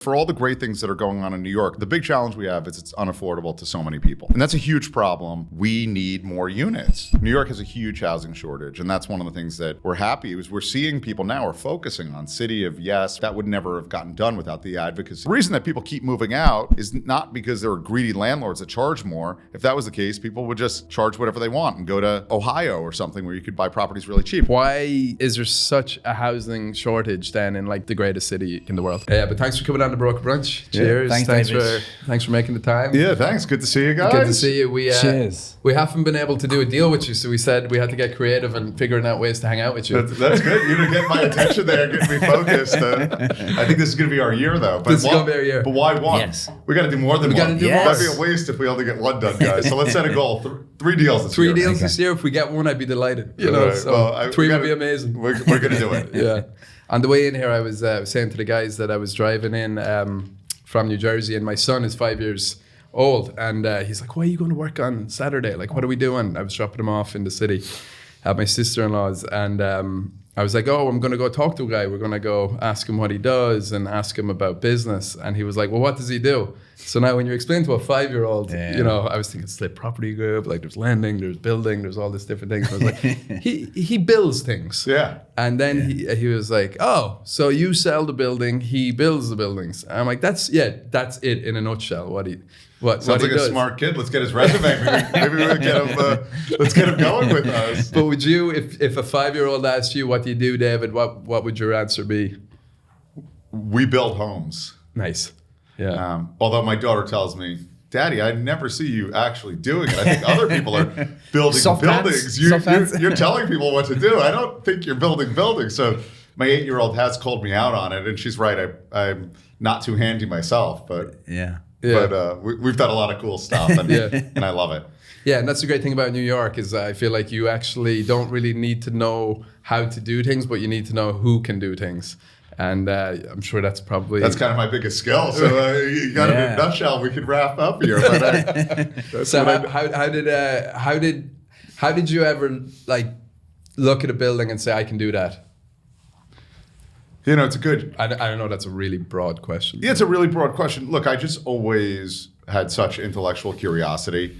For all the great things that are going on in New York, the big challenge we have is it's unaffordable to so many people. And that's a huge problem. We need more units. New York has a huge housing shortage. And that's one of the things that we're happy is we're seeing people now are focusing on city of yes. That would never have gotten done without the advocacy. The reason that people keep moving out is not because there are greedy landlords that charge more. If that was the case, people would just charge whatever they want and go to Ohio or something where you could buy properties really cheap. Why is there such a housing shortage then in like the greatest city in the world? Yeah, but thanks for coming on the Broker Brunch. Cheers. Yeah, Thanks for making the time. Yeah, thanks. Good to see you guys. Good to see you. Cheers. We haven't been able to do a deal with you, so we said we had to get creative and figuring out ways to hang out with you. That's good. You're going to get my attention there, get me focused. I think this is going to be our year, though. But this is going to be our year. But why one? Yes. We got to do more than one. Yes. It might be a waste if we only get one done, guys. So let's set a goal. Three deals this year. 3 deals this year. If we get one, I'd be delighted. Three would be amazing. We're going to do it. Yeah. On the way in here, I was saying to the guys that I was driving in from New Jersey, and my son is 5 years old, and he's like, "Why are you going to work on Saturday? Like, what are we doing?" I was dropping him off in the city at my sister-in-law's, and I was like, "Oh, I'm going to go talk to a guy. We're going to go ask him what he does and ask him about business." And he was like, "Well, what does he do?" So now when you explain to a 5-year-old, I was thinking Slate Property Group, like there's lending, there's building, there's all this different things. I was like, he builds things. Yeah. And then he was like, "Oh, so you sell the building, he builds the buildings." And I'm like, that's it in a nutshell. Sounds like a smart kid. Let's get his resume. Maybe we'll get him. Let's get him going with us. But would you, if a 5-year-old asked you, "What do you do, David?" What would your answer be? We build homes. Nice. Yeah. Although my daughter tells me, "Daddy, I never see you actually doing it. I think other people are building buildings. You're telling people what to do. I don't think you're building buildings." So my 8-year-old has called me out on it, and she's right. I'm not too handy myself, but we've done a lot of cool stuff, and I love it. Yeah, and that's the great thing about New York is I feel like you actually don't really need to know how to do things, but you need to know who can do things. And I'm sure that's kind of my biggest skill. So you got it in a nutshell. We can wrap up here. But so how did you ever like look at a building and say, "I can do that"? It's a good. I don't know. That's a really broad question. Yeah, it's a really broad question. Look, I just always had such intellectual curiosity,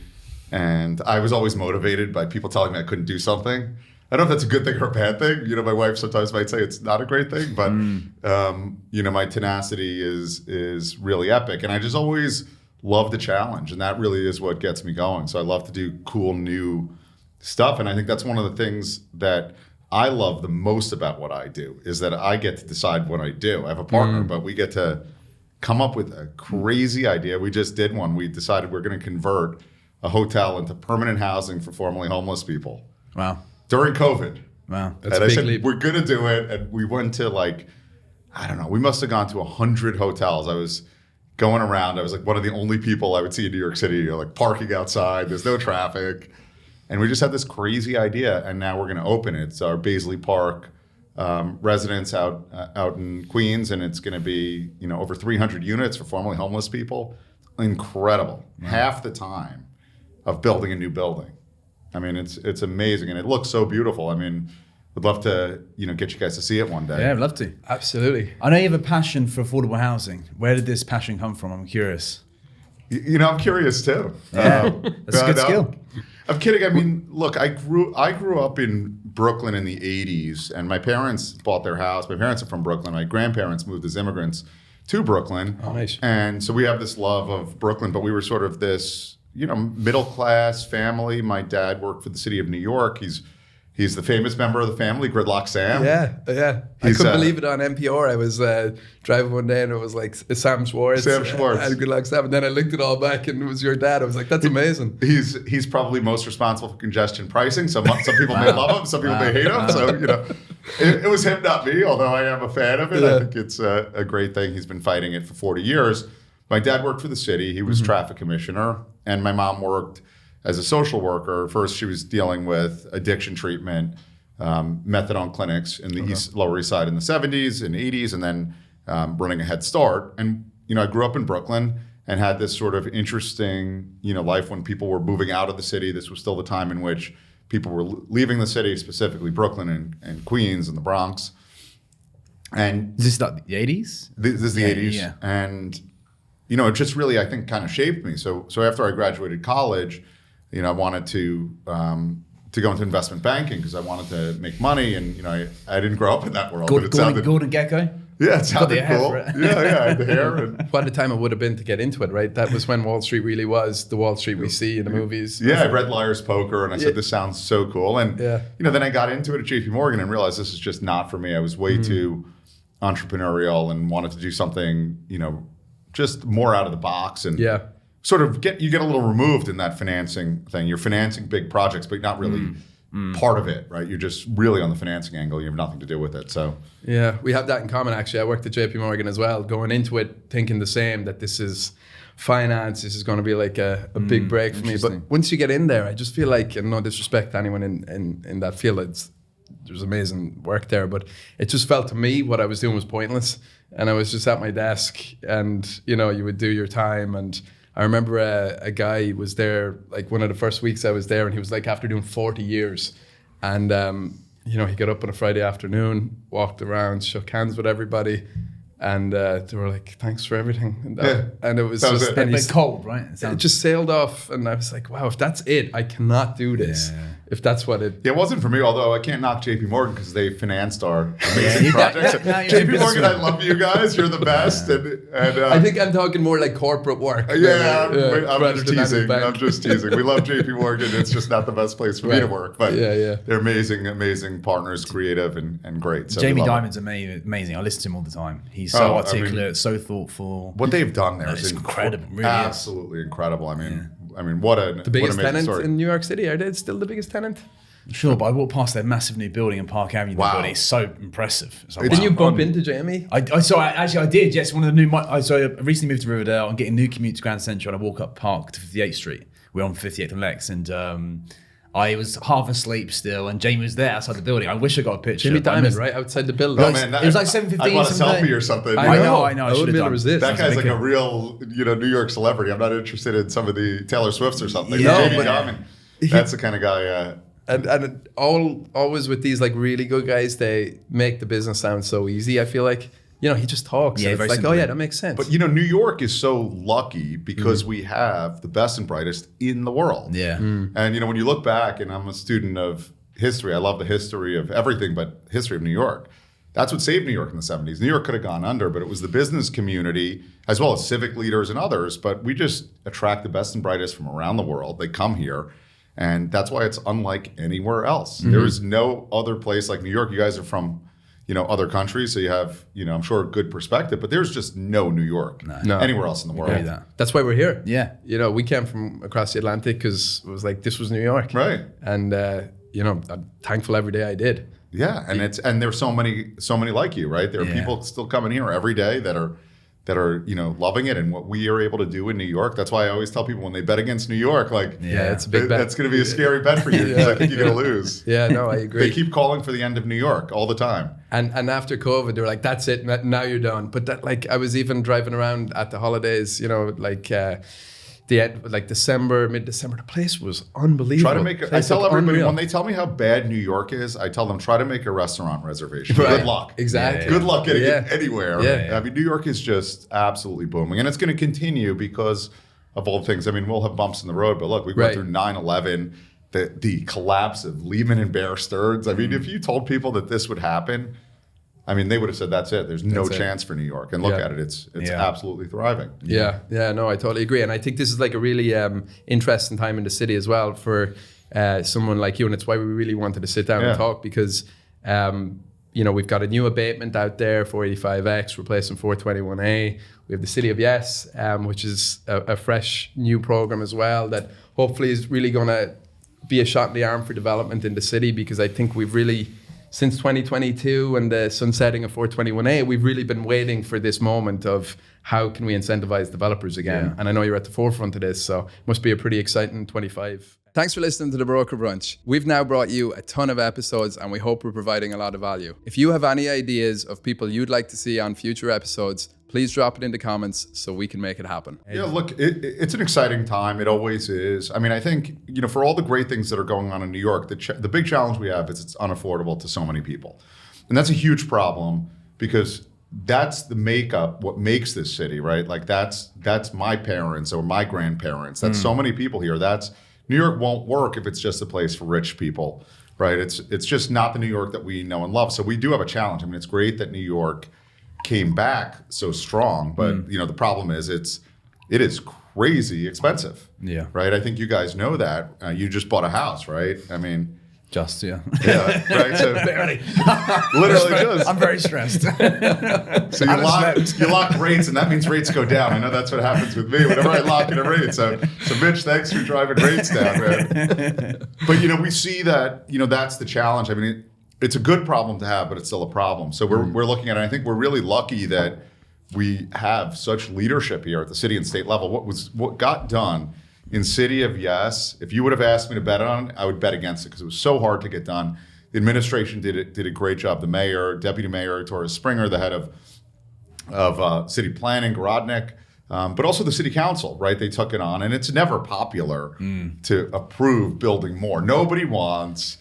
and I was always motivated by people telling me I couldn't do something. I don't know if that's a good thing or a bad thing. My wife sometimes might say it's not a great thing, but my tenacity is really epic, and I just always love the challenge, and that really is what gets me going. So I love to do cool new stuff, and I think that's one of the things that I love the most about what I do is that I get to decide what I do. I have a partner, but we get to come up with a crazy idea. We just did one. We decided we're going to convert a hotel into permanent housing for formerly homeless people. Wow. During COVID. Wow. That's and I said, leap. We're going to do it. And we went to we must have gone to 100 hotels. I was going around. I was like one of the only people I would see in New York City, parking outside. There's no traffic. And we just had this crazy idea. And now we're going to open it. It's our Baisley Park residence out in Queens. And it's going to be, over 300 units for formerly homeless people. Incredible. Wow. Half the time of building a new building. I mean, it's amazing, and it looks so beautiful. I mean, would love to, get you guys to see it one day. Yeah, I'd love to. Absolutely. I know you have a passion for affordable housing. Where did this passion come from? I'm curious. I'm curious too. Yeah, that's a good skill. I'm kidding. I mean, look, I grew up in Brooklyn in the 80s, and my parents bought their house. My parents are from Brooklyn. My grandparents moved as immigrants to Brooklyn. Oh, nice. And so we have this love of Brooklyn, but we were sort of this middle-class family. My dad worked for the city of New York. He's the famous member of the family, Gridlock Sam. Yeah. I couldn't believe it on NPR. I was driving one day and it was like Sam Schwartz. And Gridlock Sam. And then I linked it all back and it was your dad. I was like, that's amazing. He's probably most responsible for congestion pricing. Some people may love him. Some people may hate him. So, it was him, not me, although I am a fan of it. Yeah. I think it's a great thing. He's been fighting it for 40 years. My dad worked for the city. He was traffic commissioner. And my mom worked as a social worker. First, she was dealing with addiction treatment, methadone clinics in the Lower East Side in the 70s and 80s, and then running a Head Start. And, I grew up in Brooklyn and had this sort of interesting, life when people were moving out of the city. This was still the time in which people were leaving the city, specifically Brooklyn and Queens and the Bronx. And Is this like the 80s? this is the 80s. Yeah. And, it just really, I think, kind of shaped me. So after I graduated college, I wanted to go into investment banking because I wanted to make money. And, I didn't grow up in that world. But it sounded, Gordon Gecko? yeah, it sounded the hair cool. for it. Yeah, I had the hair. And, What a time it would have been to get into it, right? That was when Wall Street really was the Wall Street we see in the movies. yeah, I read Liar's Poker and I said, this sounds so cool. And, then I got into it at JP Morgan and realized this is just not for me. I was way too entrepreneurial and wanted to do something, just more out of the box and sort of get a little removed in that financing thing. You're financing big projects, but not really part of it, right? You're just really on the financing angle. You have nothing to do with it. So yeah, we have that in common. Actually, I worked at JP Morgan as well, going into it thinking the same, that this is finance. This is going to be like a big break for me. But once you get in there, I just feel like, and no disrespect to anyone in that field, there's amazing work there, but it just felt to me what I was doing was pointless. And I was just at my desk and, you would do your time. And I remember a guy was there, like one of the first weeks I was there, and he was like after doing 40 years. And, he got up on a Friday afternoon, walked around, shook hands with everybody. And they were like, thanks for everything. And it was just... A bit cold, right? It just sailed off. And I was like, wow, if that's it, I cannot do this. Yeah. If that's what it... Yeah, it wasn't for me, although I can't knock JP Morgan because they financed our amazing projects. JP Morgan, I love you guys. You're the best. And I think I'm talking more like corporate work. I'm just teasing. I'm just teasing. We love JP Morgan. It's just not the best place for me to work. But they're amazing, amazing partners, creative and great. So Jamie Dimon's amazing. I listen to him all the time. He's so articulate, so thoughtful. What they've done there is incredible. Really absolutely incredible. I mean, what an the biggest what an tenant story. in New York City. Are they still the biggest tenant? Sure, but I walked past their massive new building in Park Avenue. Wow. Building. It's so impressive. It's like, Didn't you bump into Jamie? I did. Yes, one of the new. I recently moved to Riverdale. I'm getting a new commute to Grand Central, and I walk up Park to 58th Street. We're on 58th and Lex, and I was half asleep still, and Jamie was there outside the building. I wish I got a picture. Jamie Dimon, right outside the building. Oh man, it was like 7:15. I want a selfie or something. I know. I wouldn't be able to resist. That guy's like a real, New York celebrity. I'm not interested in some of the Taylor Swifts or something. Yeah, Jamie Dimon, that's the kind of guy. And always with these like really good guys, they make the business sound so easy. I feel like. He just talks. Yeah, it's like, simple. That makes sense. But, New York is so lucky because we have the best and brightest in the world. Yeah. And, when you look back, and I'm a student of history, I love the history of everything but history of New York. That's what saved New York in the 70s. New York could have gone under, but it was the business community as well as civic leaders and others. But we just attract the best and brightest from around the world. They come here. And that's why it's unlike anywhere else. There is no other place like New York. You guys are from... other countries, so you have, I'm sure a good perspective, but there's just no New York anywhere else in the world. That's why we're here. Yeah. We came from across the Atlantic because it was like, this was New York. Right. And, I'm thankful every day I did. Yeah. And there's so many like you, right? There are people still coming here every day that are loving it, and what we are able to do in New York. That's why I always tell people when they bet against New York, like, it's a big bet. That's going to be a scary bet for you because I think you're going to lose. Yeah, no, I agree. They keep calling for the end of New York all the time. And after COVID, they were like, that's it, now you're done. But that, like, I was even driving around at the holidays, December, mid-December, the place was unbelievable. I tell everybody, when they tell me how bad New York is, I tell them, try to make a restaurant reservation. Right. Good luck. Exactly. Good luck getting it anywhere. Yeah. I mean, New York is just absolutely booming. And it's going to continue because of all things. I mean, we'll have bumps in the road, but look, we went through 9/11, the collapse of Lehman and Bear Stearns. I mean, if you told people that this would happen, I mean, they would have said, that's it. There's no chance for New York. And look at it. It's absolutely thriving. Yeah, no, I totally agree. And I think this is like a really interesting time in the city as well for someone like you. And it's why we really wanted to sit down and talk because, we've got a new abatement out there, 485X, replacing 421A. We have the City of Yes, which is a fresh new program as well that hopefully is really going to be a shot in the arm for development in the city, because I think we've really... Since 2022 and the sunsetting of 421A, we've really been waiting for this moment of how can we incentivize developers again. Yeah. And I know you're at the forefront of this, so it must be a pretty exciting 25. Thanks for listening to the Broker Brunch. We've now brought you a ton of episodes and we hope we're providing a lot of value. If you have any ideas of people you'd like to see on future episodes, please drop it in the comments so we can make it happen. Yeah, look, it's an exciting time. It always is. I mean, I think, for all the great things that are going on in New York, the big challenge we have is it's unaffordable to so many people. And that's a huge problem because that's the makeup, what makes this city, right? Like that's my parents or my grandparents. That's so many people here. New York won't work if it's just a place for rich people, right? It's just not the New York that we know and love. So we do have a challenge. I mean, it's great that New York came back so strong, but the problem is it is crazy expensive. Yeah. Right. I think you guys know that. You just bought a house, right? I mean, Just, yeah. yeah, right. So Barely. literally just. I'm very stressed. So you lock rates, and that means rates go down. I know that's what happens with me whenever I lock in a rate. So Mitch, thanks for driving rates down, man. But we see that that's the challenge. I mean, it's a good problem to have, but it's still a problem. So we're looking at it. I think we're really lucky that we have such leadership here at the city and state level. What got done in City of Yes, if you would have asked me to bet on it, I would bet against it because it was so hard to get done. The administration did a great job. The mayor, deputy mayor, Torres Springer, the head of city planning, Gorodnik, but also the city council, right? They took it on, and it's never popular to approve building more. Nobody wants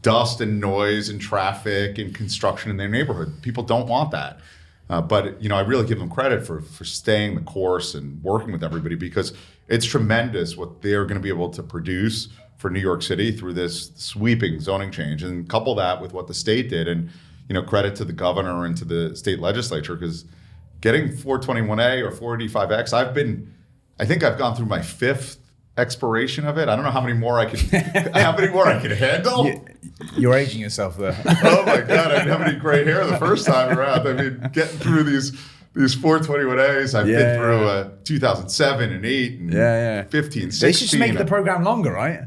dust and noise and traffic and construction in their neighborhood. People don't want that. But I really give them credit for staying the course and working with everybody, because it's tremendous what they're going to be able to produce for New York City through this sweeping zoning change, and couple that with what the state did, and credit to the governor and to the state legislature, because getting 421A or 485X, I think I've gone through my 5th expiration of it. I don't know how many more I can handle. You're aging yourself there. Oh my God, I didn't have any gray hair the first time around. I mean, getting through these 421As, I've been through 2007 and 8 and 15, 16. They should just make the program longer, right?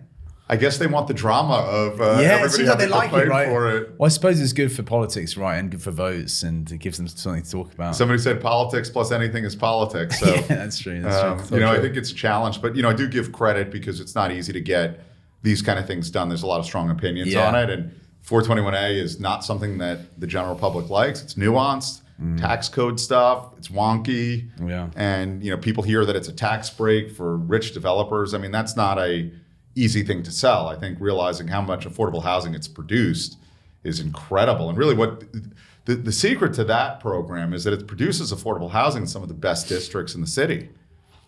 I guess they want the drama of it seems like they like it, right? For it. Well, I suppose it's good for politics, right, and good for votes, and it gives them something to talk about. Somebody said politics plus anything is politics. So yeah, that's true. That's true. I think it's a challenge, but I do give credit because it's not easy to get these kind of things done. There's a lot of strong opinions on it, and 421A is not something that the general public likes. It's nuanced. Tax code stuff, it's wonky, and people hear that it's a tax break for rich developers. I mean, that's not a easy thing to sell. I think realizing how much affordable housing it's produced is incredible. And really what the secret to that program is that it produces affordable housing in some of the best districts in the city.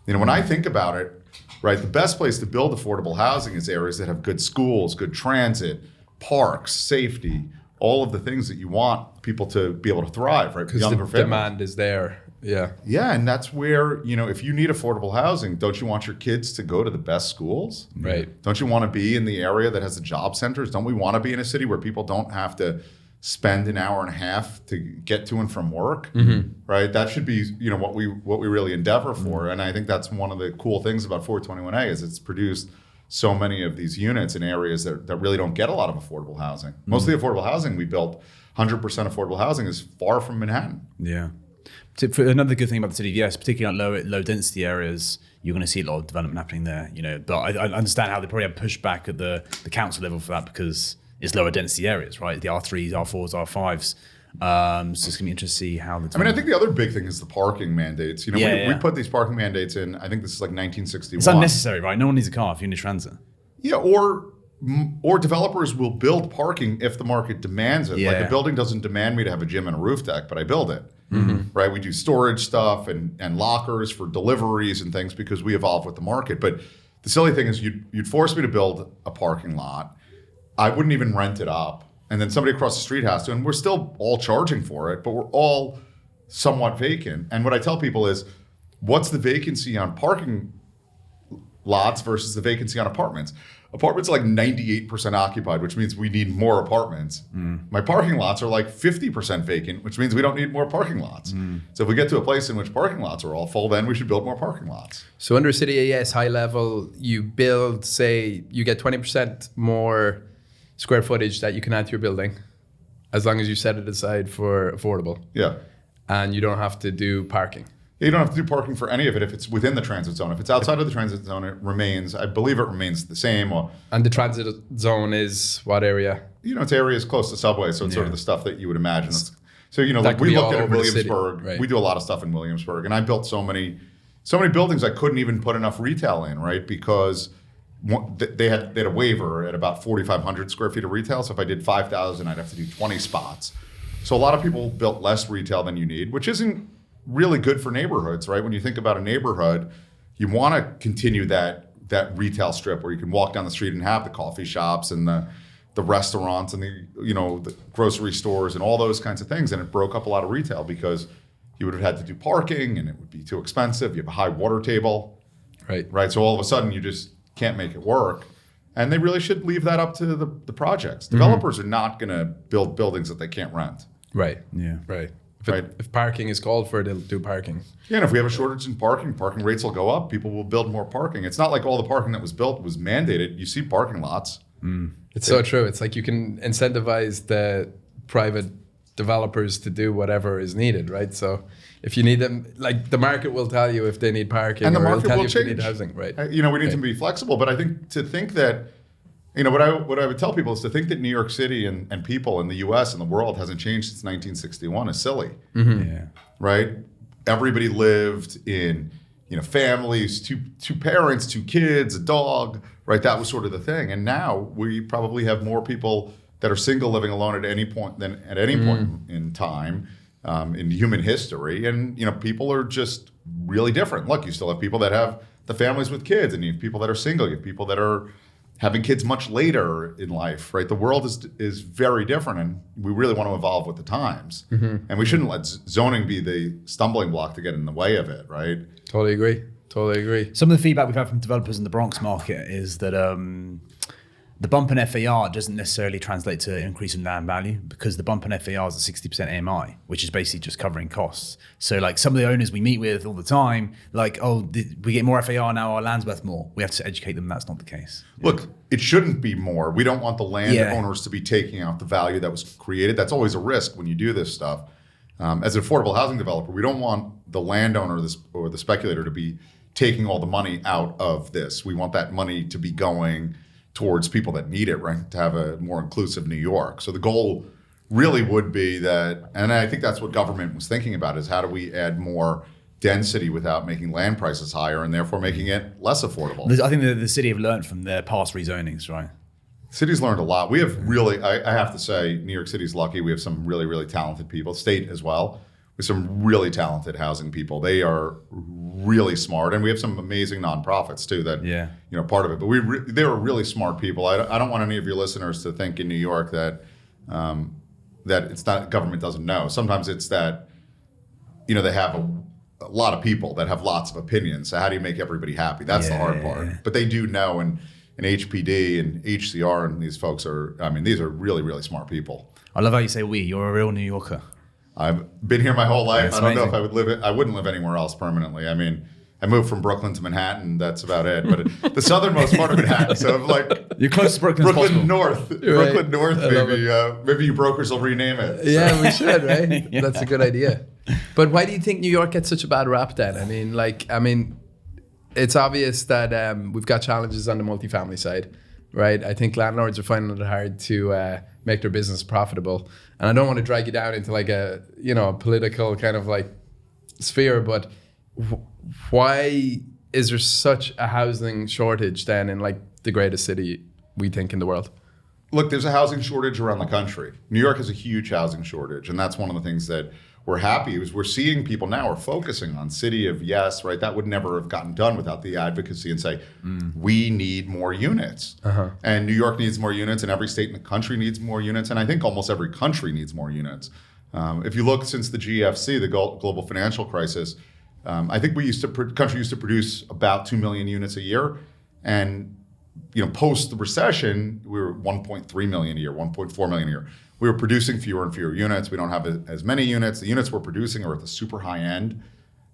When I think about it, right, the best place to build affordable housing is areas that have good schools, good transit, parks, safety, all of the things that you want people to be able to thrive, right? Because the demand is there. Yeah. Yeah, and that's where, if you need affordable housing, don't you want your kids to go to the best schools? Right. Don't you want to be in the area that has the job centers? Don't we want to be in a city where people don't have to spend an hour and a half to get to and from work? Right? That should be, what we really endeavor for. And I think that's one of the cool things about 421A is it's produced so many of these units in areas that really don't get a lot of affordable housing. Most of the affordable housing we built, 100% affordable housing, is far from Manhattan. Yeah. For another good thing about the city of Yes, particularly on low density areas, you're going to see a lot of development happening there. But I understand how they probably have pushback at the council level for that, because it's lower density areas, right? The R3s, R4s, R5s. So it's going to be interesting to see how the... I think the other big thing is the parking mandates. We put these parking mandates in, I think this is like 1961. It's unnecessary, right? No one needs a car if you're in a transit. Yeah, or developers will build parking if the market demands it. Like a building doesn't demand me to have a gym and a roof deck, but I build it. Right? We do storage stuff and lockers for deliveries and things because we evolve with the market. But the silly thing is you'd force me to build a parking lot. I wouldn't even rent it up. And then somebody across the street has to, and we're still all charging for it, but we're all somewhat vacant. And what I tell people is, what's the vacancy on parking lots versus the vacancy on apartments? Apartments are like 98% occupied, which means we need more apartments. My parking lots are like 50% vacant, which means we don't need more parking lots. So if we get to a place in which parking lots are all full, then we should build more parking lots. So under City AES high level, you build, say, you get 20% more square footage that you can add to your building, as long as you set it aside for affordable. Yeah. And you don't have to do parking. You don't have to do parking for any of it if it's within the transit zone. If it's outside of the transit zone, I believe it remains the same. And the transit zone is what area? It's areas close to subway, so it's sort of the stuff that you would imagine. So, like we looked at Williamsburg. Right. We do a lot of stuff in Williamsburg, and I built so many buildings I couldn't even put enough retail in, right? Because they had a waiver at about 4,500 square feet of retail. So if I did 5,000, I'd have to do 20 spots. So a lot of people built less retail than you need, which isn't really good for neighborhoods, right? When you think about a neighborhood, you want to continue that retail strip where you can walk down the street and have the coffee shops and the restaurants and the grocery stores and all those kinds of things. And it broke up a lot of retail because you would have had to do parking and it would be too expensive. You have a high water table, right? So all of a sudden you just can't make it work. And they really should leave that up to the projects. Developers are not going to build buildings that they can't rent. Right. Yeah. Right. Right. If parking is called for, they'll do parking. Yeah, and if we have a shortage in parking rates will go up. People will build more parking. It's not like all the parking that was built was mandated. You see parking lots. It's so true. It's like you can incentivize the private developers to do whatever is needed, right? So if you need them, like the market will tell you if they need parking, And the or it'll market tell will you if they change. need housing, right? We need to be flexible. But I think that, what I would tell people is to think that New York City and people in the U.S. and the world hasn't changed since 1961 is silly, Yeah. right? Everybody lived in, families, two parents, 2 kids, a dog, right? That was sort of the thing. And now we probably have more people that are single living alone at any point than at any point in time in human history. And, people are just really different. Look, you still have people that have the families with kids, and you have people that are single. You have people that are having kids much later in life, right? The world is very different, and we really want to evolve with the times. And we shouldn't let zoning be the stumbling block to get in the way of it, right? Totally agree. Some of the feedback we've had from developers in the Bronx market is that the bump in FAR doesn't necessarily translate to an increase in land value, because the bump in FAR is a 60% AMI, which is basically just covering costs. So like some of the owners we meet with all the time, like, we get more FAR now, our land's worth more. We have to educate them that's not the case. Look, it shouldn't be more. We don't want the landowners to be taking out the value that was created. That's always a risk when you do this stuff. As an affordable housing developer, we don't want the landowner or the speculator to be taking all the money out of this. We want that money to be going towards people that need it, right? To have a more inclusive New York. So the goal really would be that, and I think that's what government was thinking about, is how do we add more density without making land prices higher and therefore making it less affordable. I think the city have learned from their past rezonings, right? City's learned a lot. We have really, I have to say, New York City's lucky. We have some really, really talented people, state as well, with some really talented housing people. They are really smart, and we have some amazing nonprofits too that, part of it. But they were really smart people. I don't want any of your listeners to think in New York that that it's not, government doesn't know. Sometimes it's that, they have a lot of people that have lots of opinions. So how do you make everybody happy? That's the hard part. But they do know, and HPD and HCR and these folks these are really, really smart people. I love how you say we. You're a real New Yorker. I've been here my whole life. That's I don't amazing. know if I wouldn't live anywhere else permanently. I moved from Brooklyn to Manhattan. That's about it. But the southernmost part of Manhattan. So You're close to Brooklyn as possible. North. Brooklyn North, maybe you brokers will rename it. So. Yeah, we should, right? That's a good idea. But why do you think New York gets such a bad rap then? It's obvious that we've got challenges on the multifamily side, right? I think landlords are finding it hard to make their business profitable. And I don't want to drag you down into like a political kind of like sphere, but why is there such a housing shortage then in like the greatest city we think in the world? Look, there's a housing shortage around the country. New York has a huge housing shortage, and that's one of the things that we're happy is we're seeing people now are focusing on city of yes, right? That would never have gotten done without the advocacy and say, we need more units. And New York needs more units, and every state in the country needs more units, and I think almost every country needs more units. If you look since the GFC, the global financial crisis, I think country used to produce about 2 million units a year, and post the recession, we were 1.3 million a year, 1.4 million a year. We were producing fewer and fewer units. We don't have as many units. The units we're producing are at the super high end.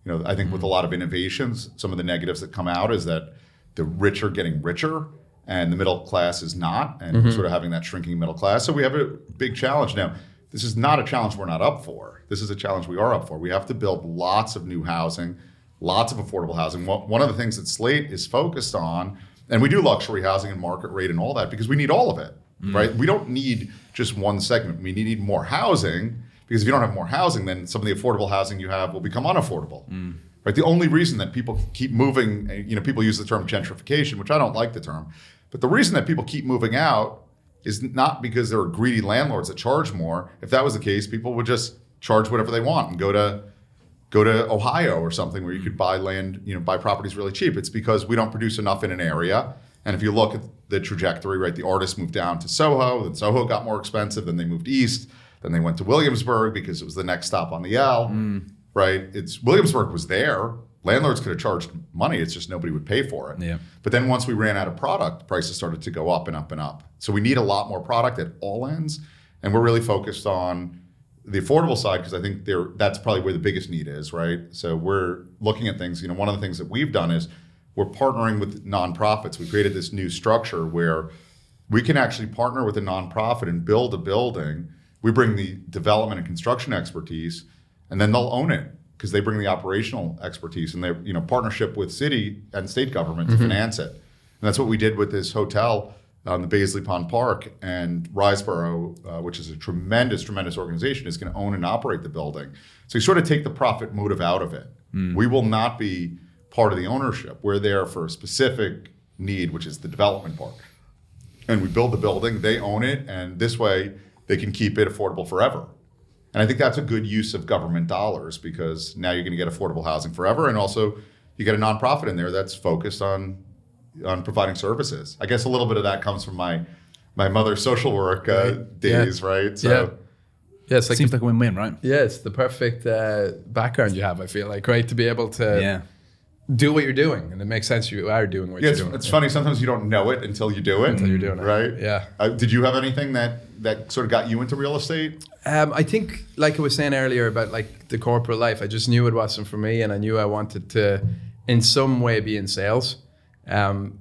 I think with a lot of innovations, some of the negatives that come out is that the rich are getting richer and the middle class is not, and we're sort of having that shrinking middle class. So we have a big challenge now. This is not a challenge we're not up for. This is a challenge we are up for. We have to build lots of new housing, lots of affordable housing. One of the things that Slate is focused on, and we do luxury housing and market rate and all that because we need all of it, right? We don't need just one segment. We need more housing, because if you don't have more housing, then some of the affordable housing you have will become unaffordable. Right? The only reason that people keep moving, people use the term gentrification, which I don't like the term, but the reason that people keep moving out is not because there are greedy landlords that charge more. If that was the case, people would just charge whatever they want and go to Ohio or something where you could buy land, buy properties really cheap. It's because we don't produce enough in an area. And if you look at the trajectory, right, the artists moved down to Soho, then Soho got more expensive, then they moved east, then they went to Williamsburg because it was the next stop on the L, right? Williamsburg was there. Landlords could have charged money. It's just nobody would pay for it. Yeah. But then once we ran out of product, prices started to go up and up and up. So we need a lot more product at all ends. And we're really focused on the affordable side because I think that's probably where the biggest need is, right? So we're looking at things. One of the things that we've done is we're partnering with nonprofits. We created this new structure where we can actually partner with a nonprofit and build a building. We bring the development and construction expertise, and then they'll own it because they bring the operational expertise and they're partnership with city and state government to finance it. And that's what we did with this hotel on the Baisley Pond Park, and Riseborough, which is a tremendous organization, is going to own and operate the building. So you sort of take the profit motive out of it. We will not be part of the ownership. We're there for a specific need, which is the development part. And we build the building, they own it, and this way they can keep it affordable forever. And I think that's a good use of government dollars because now you're going to get affordable housing forever, and also you get a nonprofit in there that's focused on providing services. I guess a little bit of that comes from my mother's social work days, right? So yeah, it's seems like a win-win, right? Yeah, it's the perfect background you have, I feel like, right? To be able to do what you're doing, and it makes sense you are doing what you're doing. It's funny, sometimes you don't know it until you do it. Until you're doing it. Right? Yeah. Did you have anything that sort of got you into real estate? I think, like I was saying earlier about like the corporate life, I just knew it wasn't for me, and I knew I wanted to in some way be in sales.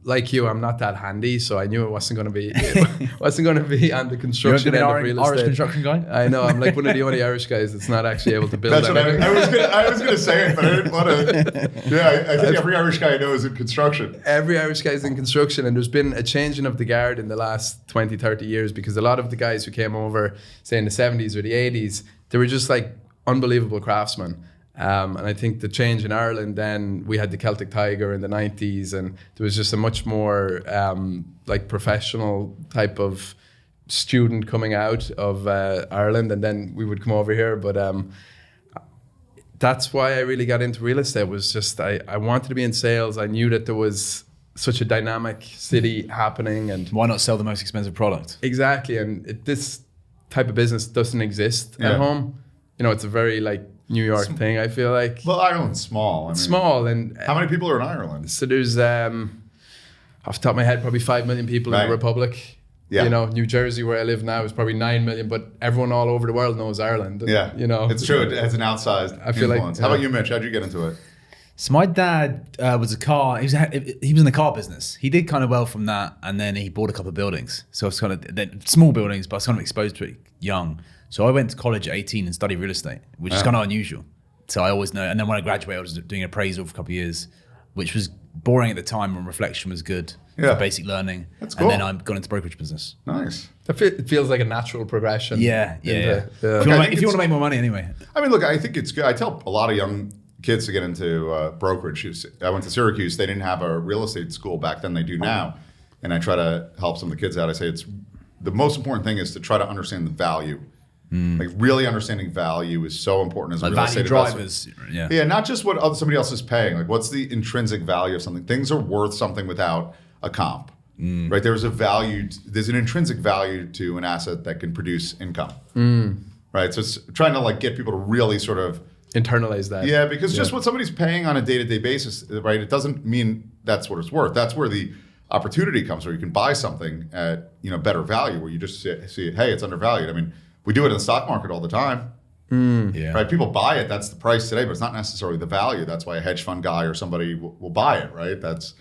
Like you, I'm not that handy, so I knew it wasn't going to be on the construction end of real estate. Irish construction guy? I know, I'm like one of the only Irish guys that's not actually able to build. That's what I was gonna say it, but I didn't want to. Yeah, I think every Irish guy I know is in construction. Every Irish guy is in construction, and there's been a changing of the guard in the last 20, 30 years because a lot of the guys who came over, say in the 70s or the 80s, they were just like unbelievable craftsmen. And I think the change in Ireland, then we had the Celtic Tiger in the 90s, and there was just a much more like professional type of student coming out of Ireland, and then we would come over here. But that's why I really got into real estate, was just I wanted to be in sales. I knew that there was such a dynamic city happening, and why not sell the most expensive product? Exactly, and this type of business doesn't exist at home. It's a very like New York thing, I feel like. Well, Ireland's small. Small, and how many people are in Ireland? So there's, off the top of my head, probably 5 million people in the Republic. Yeah. New Jersey, where I live now, is probably 9 million, but everyone all over the world knows Ireland. And, it's true. It has an outsized influence. How about you, Mitch? How'd you get into it? So my dad was he was in the car business. He did kind of well from that, and then he bought a couple of buildings. So I was kind of small buildings, but I was kind of exposed to it young. So I went to college at 18 and studied real estate, which is kind of unusual. So I always know. And then when I graduated, I was doing appraisal for a couple of years, which was boring at the time, and reflection was good for basic learning. That's cool. And then I got into brokerage business. Nice. It feels like a natural progression. Yeah. If you want to make more money anyway. I mean, look, I think it's good. I tell a lot of young kids to get into brokerage. I went to Syracuse. They didn't have a real estate school back then. They do now. And I try to help some of the kids out. I say the most important thing is to try to understand the value. Like really understanding value is so important as a real estate drivers. Investor. Yeah, not just what somebody else is paying. Like what's the intrinsic value of something? Things are worth something without a comp, right? There's an intrinsic value to an asset that can produce income, right? So it's trying to like get people to really sort of internalize that. Yeah, because just what somebody's paying on a day-to-day basis, right? It doesn't mean that's what it's worth. That's where the opportunity comes, where you can buy something at better value, where you just see, hey, it's undervalued. I mean, we do it in the stock market all the time. Right? People buy it. That's the price today, but it's not necessarily the value. That's why a hedge fund guy or somebody will buy it, right? That's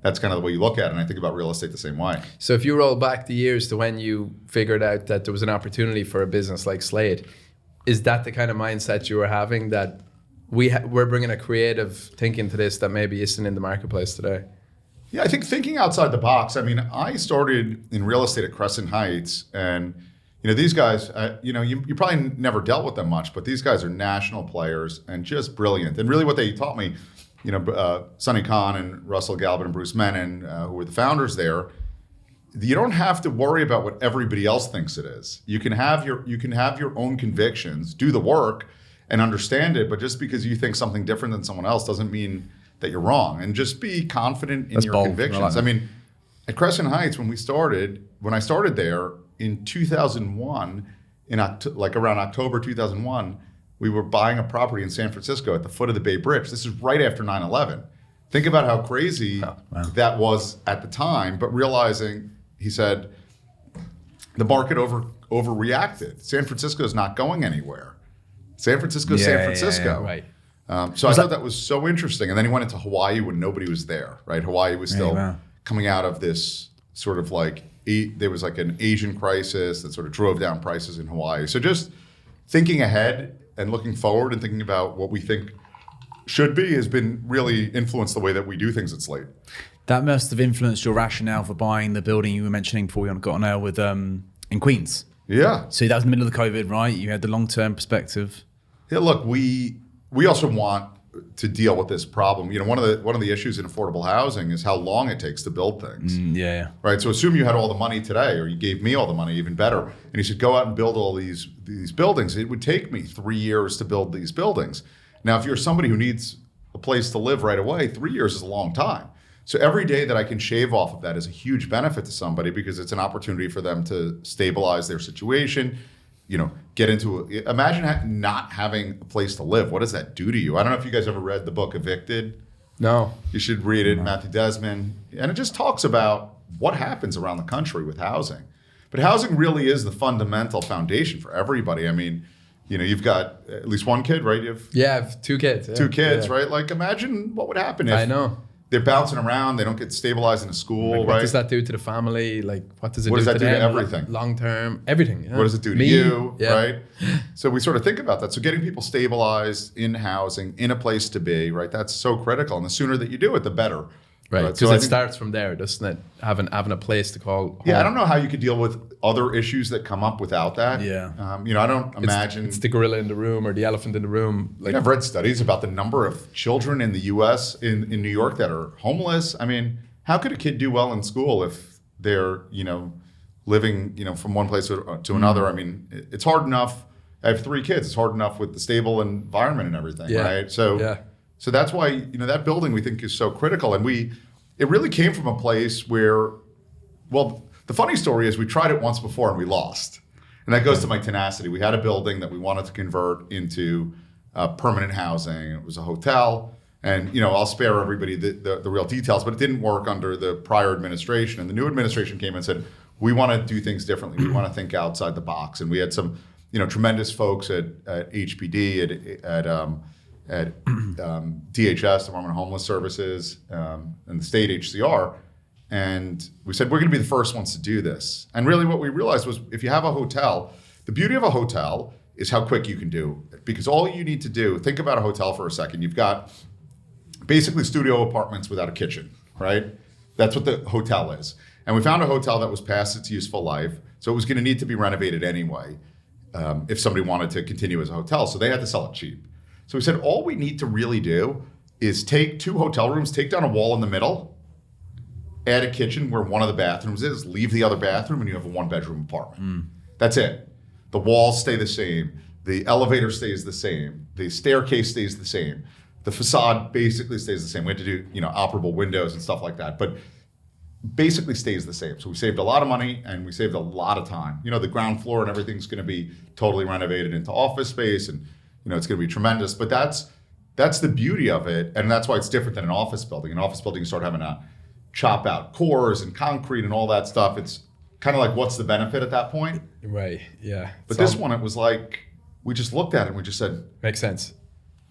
kind of the way you look at it. And I think about real estate the same way. So if you roll back the years to when you figured out that there was an opportunity for a business like Slate, is that the kind of mindset you were having, that we're bringing a creative thinking to this that maybe isn't in the marketplace today? Yeah, I think thinking outside the box. I mean, I started in real estate at Crescent Heights, and these guys, you probably never dealt with them much, but these guys are national players and just brilliant. And really what they taught me, Sonny Khan and Russell Galvin and Bruce Menon, who were the founders there, you don't have to worry about what everybody else thinks it is. You can have your own convictions, do the work, and understand it. But just because you think something different than someone else doesn't mean that you're wrong. And just be confident in That's your bold. convictions. I like that. I mean, at Crescent Heights, when I started there in 2001, around October 2001, we were buying a property in San Francisco at the foot of the Bay Bridge. This is right after 9/11. Think about how crazy that was at the time, but realizing, he said, the market overreacted. San Francisco is not going anywhere. San Francisco is San Francisco. Yeah, right. So I thought that was so interesting. And then he went into Hawaii when nobody was there, right? Hawaii was still coming out of this sort of there was like an Asian crisis that sort of drove down prices in Hawaii. So just thinking ahead and looking forward and thinking about what we think should be has been really influenced the way that we do things at Slate. That must have influenced your rationale for buying the building you were mentioning before we got on air with in Queens. Yeah. So that was in the middle of the COVID, right? You had the long-term perspective. Yeah, look, we also want to deal with this problem. You know, one of the issues in affordable housing is how long it takes to build things. Right. So assume you had all the money today, or you gave me all the money, even better, and you said go out and build all these buildings. It would take me 3 years to build these buildings. Now, if you're somebody who needs a place to live right away, 3 years is a long time. So every day that I can shave off of that is a huge benefit to somebody, because it's an opportunity for them to stabilize their situation. You know, imagine not having a place to live. What does that do to you? I don't know if you guys ever read the book Evicted. No. You should read it, Matthew Desmond. And it just talks about what happens around the country with housing. But housing really is the fundamental foundation for everybody. I mean, you know, you've got at least one kid, right? I have 2 kids. Yeah. 2 kids, right? Like, imagine what would happen if I know. they're bouncing around, they don't get stabilized in a school, What right? does that do to the family? Like, what does it What do does that to do to them? everything? Long term, everything. Yeah. What does it do to you, Yeah. right? So we sort of think about that. So getting people stabilized in housing, in a place to be, right? That's so critical. And the sooner that you do it, the better. Right, So because I it think- starts from there, doesn't it? Having a place to call home. Yeah, I don't know how you could deal with other issues that come up without that. Yeah. You know, I don't imagine. It's the gorilla in the room or the elephant in the room. Like, I've read studies about the number of children in the U.S. in New York that are homeless. I mean, how could a kid do well in school if they're, you know, living, you know, from one place to another? I mean, it's hard enough. I have 3 kids. It's hard enough with the stable environment and everything, right? So that's why, you know, that building we think is so critical. And it really came from a place where, well, the funny story is we tried it once before and we lost. And that goes to my tenacity. We had a building that we wanted to convert into permanent housing. It was a hotel. And, you know, I'll spare everybody the real details, but it didn't work under the prior administration. And the new administration came and said, we want to do things differently. We want to think outside the box. And we had some, you know, tremendous folks at HPD, at DHS, Department of Homeless Services, and the state HCR. And we said, we're going to be the first ones to do this. And really what we realized was, if you have a hotel, the beauty of a hotel is how quick you can do it. Because all you need to do, think about a hotel for a second. You've got basically studio apartments without a kitchen, right? That's what the hotel is. And we found a hotel that was past its useful life. So it was going to need to be renovated anyway if somebody wanted to continue as a hotel. So they had to sell it cheap. So we said, all we need to really do is take 2 hotel rooms, take down a wall in the middle, add a kitchen where one of the bathrooms is, leave the other bathroom, and you have a 1-bedroom apartment. That's it. The walls stay the same. The elevator stays the same. The staircase stays the same. The facade basically stays the same. We had to do, you know, operable windows and stuff like that, but basically stays the same. So we saved a lot of money and we saved a lot of time. You know, the ground floor and everything's going to be totally renovated into office space, and you know, it's going to be tremendous. But that's the beauty of it, and that's why it's different than an office building. An office building, you start having to chop out cores and concrete and all that stuff. It's kind of like, what's the benefit at that point? right, yeah. But this one, it was like, we just looked at it and we just said, makes sense.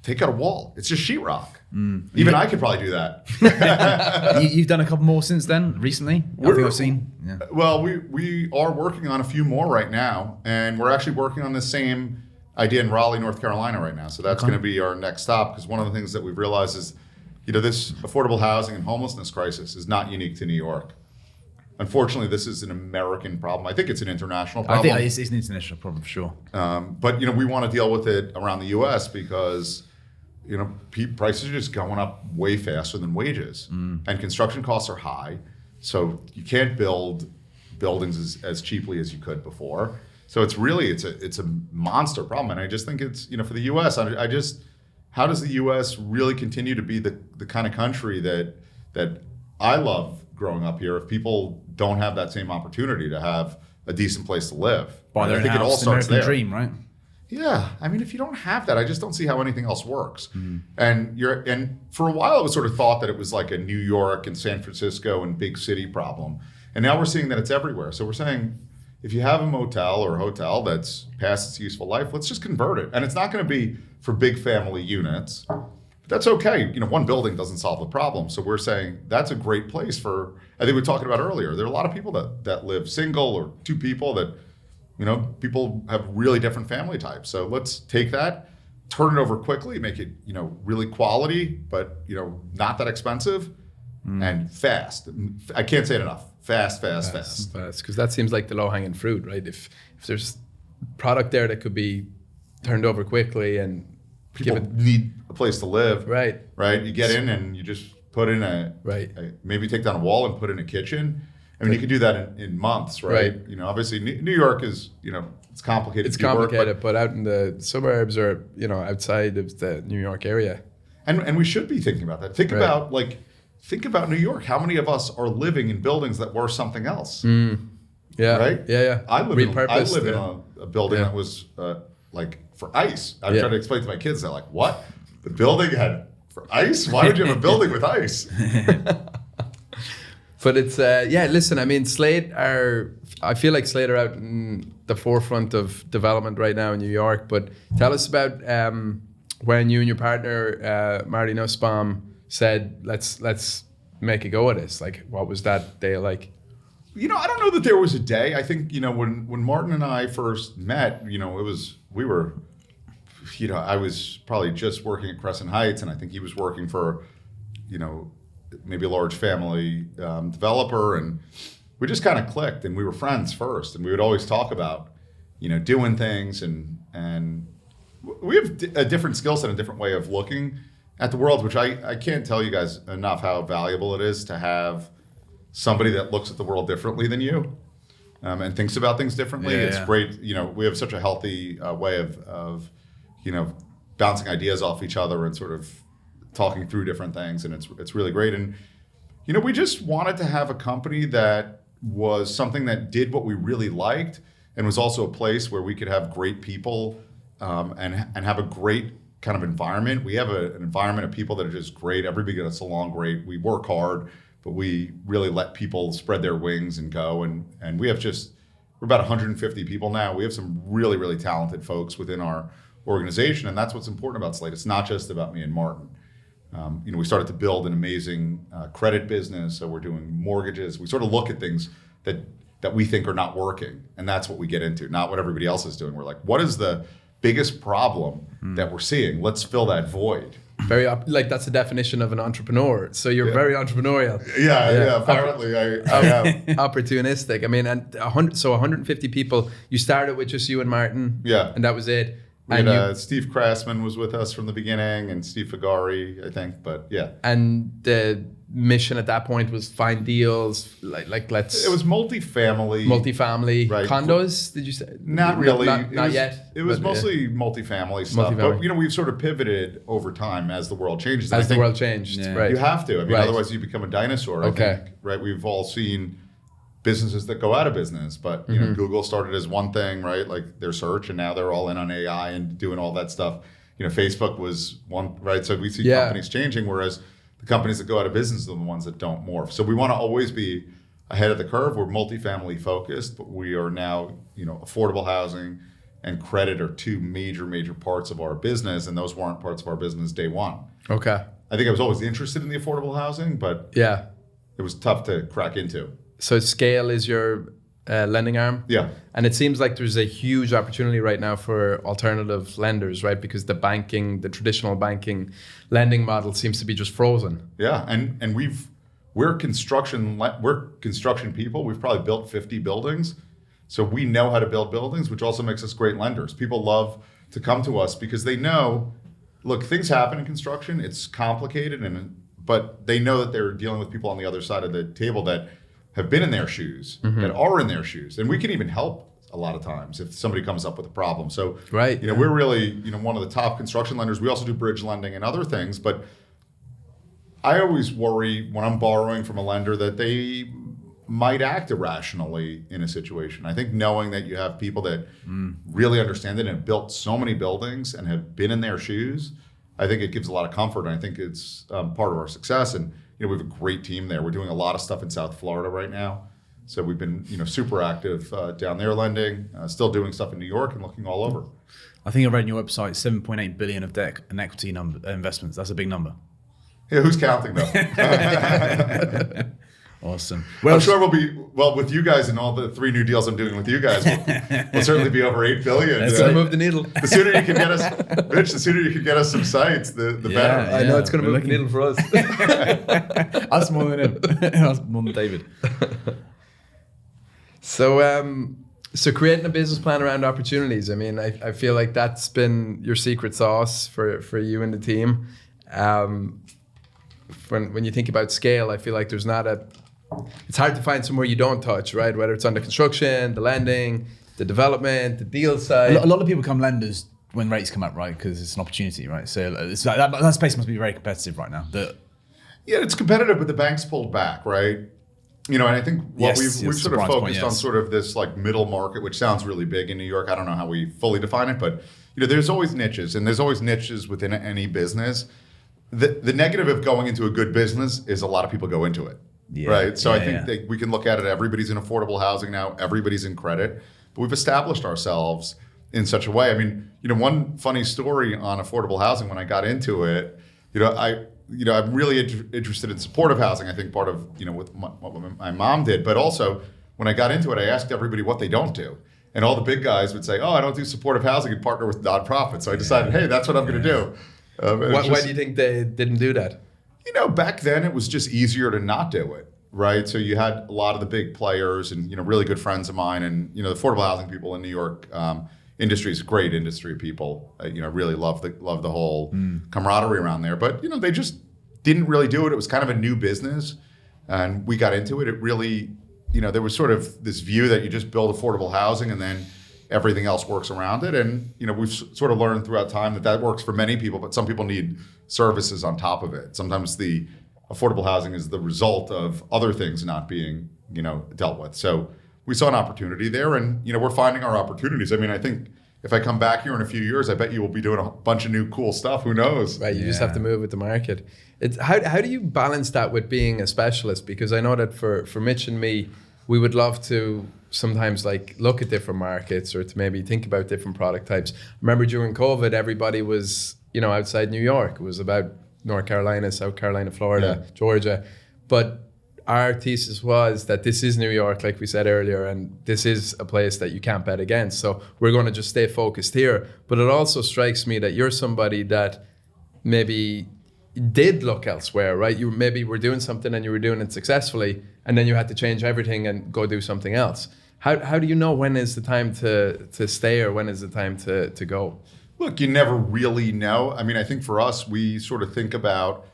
take out a wall. It's just sheetrock. Even I could probably do that. You've done a couple more since then, recently? I think I've seen. Yeah. Well, we are working on a few more right now, and we're actually working on the same idea in Raleigh, North Carolina right now. So that's going to be our next stop, because one of the things that we've realized is, you know, this affordable housing and homelessness crisis is not unique to New York. Unfortunately, this is an American problem. I think it's an international problem. I think it's an international problem for sure. But, you know, we want to deal with it around the U.S. because, you know, prices are just going up way faster than wages. And construction costs are high. So you can't build buildings as cheaply as you could before. So it's a monster problem. And I just think it's, for the US, how does the US really continue to be the kind of country that I love growing up here if people don't have that same opportunity to have a decent place to live? Buy their own house, the American dream, right? Yeah, I mean, if you don't have that, I just don't see how anything else works. And for a while, it was sort of thought that it was like a New York and San Francisco and big city problem. And now we're seeing that it's everywhere. So we're saying, if you have a motel or a hotel that's past its useful life, let's just convert it. And it's not going to be for big family units. But that's okay. One building doesn't solve the problem. So we're saying that's a great place for, I think we were talking about earlier, there are a lot of people that live single or two people that, people have really different family types. So let's take that, turn it over quickly, make it, really quality, but, not that expensive and fast. I can't say it enough. Fast. Because that seems like the low-hanging fruit, right? If there's product there that could be turned over quickly and people need a place to live. Right. You get in and you just put in maybe take down a wall and put in a kitchen. I mean, you can do that in months, right? Obviously New York is, it's complicated. It's complicated, but out in the suburbs or, outside of the New York area. And we should be thinking about that. Think about New York. How many of us are living in buildings that were something else? Yeah. Right? Yeah. I live in a building that was for ice. I'm trying to explain to my kids, they're like, what? The building had for ice? Why would you have a building with ice? But it's, listen, I mean, I feel like Slate are out in the forefront of development right now in New York. But tell us about when you and your partner, Marty Nussbaum, said, let's make a go at this. Like, what was that day like? I don't know that there was a day. I think, when Martin and I first met, I was probably just working at Crescent Heights, and I think he was working for, maybe a large family developer, and we just kind of clicked, and we were friends first, and we would always talk about, doing things, and we have a different skill set, a different way of looking at the world, which I can't tell you guys enough how valuable it is to have somebody that looks at the world differently than you and thinks about things differently. It's great. We have such a healthy way of bouncing ideas off each other and sort of talking through different things, and it's really great. And we just wanted to have a company that was something that did what we really liked and was also a place where we could have great people and have a great kind of environment. We have an environment of people that are just great. Everybody gets along great. We work hard, but we really let people spread their wings and go. And we're about 150 people now. We have some really, really talented folks within our organization, and that's what's important about Slate. It's not just about me and Martin. We started to build an amazing credit business, so we're doing mortgages. We sort of look at things that we think are not working, and that's what we get into, not what everybody else is doing. We're like, what is the biggest problem that we're seeing? Let's fill that void. That's the definition of an entrepreneur. So you're very entrepreneurial. Yeah. Apparently, I am opportunistic. I mean, and 150 people. You started with just you and Martin. Yeah, and that was it. And Steve Krassman was with us from the beginning, and Steve Fagari, I think. But yeah. And the mission at that point was find deals, let's. It was multifamily. Right. Condos? Did you say? Not really. Not yet. It was mostly multifamily stuff. But we've sort of pivoted over time as the world changes. As the world changed, right? You have to. I mean, otherwise you become a dinosaur. I think, right? We've all seen businesses that go out of business, but Google started as one thing, right? Like their search, and now they're all in on AI and doing all that stuff. Facebook was one, right? So we see companies changing, whereas the companies that go out of business are the ones that don't morph. So we want to always be ahead of the curve. We're multifamily focused, but we are now, affordable housing and credit are two major parts of our business, and those weren't parts of our business day one. Okay. I think I was always interested in the affordable housing, but it was tough to crack into. So Scale is your lending arm? Yeah. And it seems like there's a huge opportunity right now for alternative lenders, right? Because the traditional banking lending model seems to be just frozen. Yeah, and we're construction people. We've probably built 50 buildings. So we know how to build buildings, which also makes us great lenders. People love to come to us because they know, look, things happen in construction. It's complicated, but they know that they're dealing with people on the other side of the table that have been in their shoes, that are in their shoes. And we can even help a lot of times if somebody comes up with a problem. So, we're really, one of the top construction lenders. We also do bridge lending and other things, but I always worry when I'm borrowing from a lender that they might act irrationally in a situation. I think knowing that you have people that really understand it and have built so many buildings and have been in their shoes, I think it gives a lot of comfort. And I think it's part of our success. And we have a great team there. We're doing a lot of stuff in South Florida right now. So we've been super active down there lending, still doing stuff in New York and looking all over. I think I read on your website 7.8 billion of debt and equity investments. That's a big number. Yeah, who's counting though? Awesome. Well, I'm sure with you guys and all the 3 new deals I'm doing with you guys, we'll certainly be over 8 billion. It's going to move the needle. The sooner you can get us, Rich, the sooner you can get us some sites, the better. I know it's going to move the needle for us. Us more than him. Us more than David. So creating a business plan around opportunities. I mean, I feel like that's been your secret sauce for you and the team. When you think about scale, I feel like it's hard to find somewhere you don't touch, right? Whether it's on the construction, the lending, the development, the deal side. A lot of people become lenders when rates come up, right? Because it's an opportunity, right? So that space must be very competitive right now. Yeah, it's competitive, but the banks pulled back, right? And I think we've sort of focused on sort of this like middle market, which sounds really big in New York. I don't know how we fully define it, but there's always niches, and there's always niches within any business. The negative of going into a good business is a lot of people go into it, right? So I think that we can look at it. Everybody's in affordable housing now. Everybody's in credit, but we've established ourselves in such a way. I mean, one funny story on affordable housing when I got into it. I'm really interested in supportive housing. I think part of with what my mom did, but also when I got into it, I asked everybody what they don't do, and all the big guys would say, "Oh, I don't do supportive housing and partner with nonprofits." So I decided, hey, that's what I'm going to do. Why do you think they didn't do that? Back then it was just easier to not do it, right? So you had a lot of the big players and really good friends of mine, and the affordable housing people in New York industry is a great industry of people. Really love the whole camaraderie around there. But they just didn't really do it. It was kind of a new business, and we got into it. It really, there was sort of this view that you just build affordable housing and then everything else works around it. And, we've sort of learned throughout time that works for many people, but some people need services on top of it. Sometimes the affordable housing is the result of other things not being, dealt with. So we saw an opportunity there, and, we're finding our opportunities. I mean, I think if I come back here in a few years, I bet you will be doing a bunch of new cool stuff. Who knows? Right, you just have to move with the market. How do you balance that with being a specialist? Because I know that for Mitch and me, we would love to sometimes look at different markets or to maybe think about different product types. Remember during COVID, everybody was, outside New York. It was about North Carolina, South Carolina, Florida, Georgia. But our thesis was that this is New York, like we said earlier, and this is a place that you can't bet against. So we're going to just stay focused here. But it also strikes me that you're somebody that maybe did look elsewhere, right? You maybe were doing something and you were doing it successfully, and then you had to change everything and go do something else. How do you know when is the time to stay or when is the time to go? Look, you never really know. I mean, I think for us, we sort of think about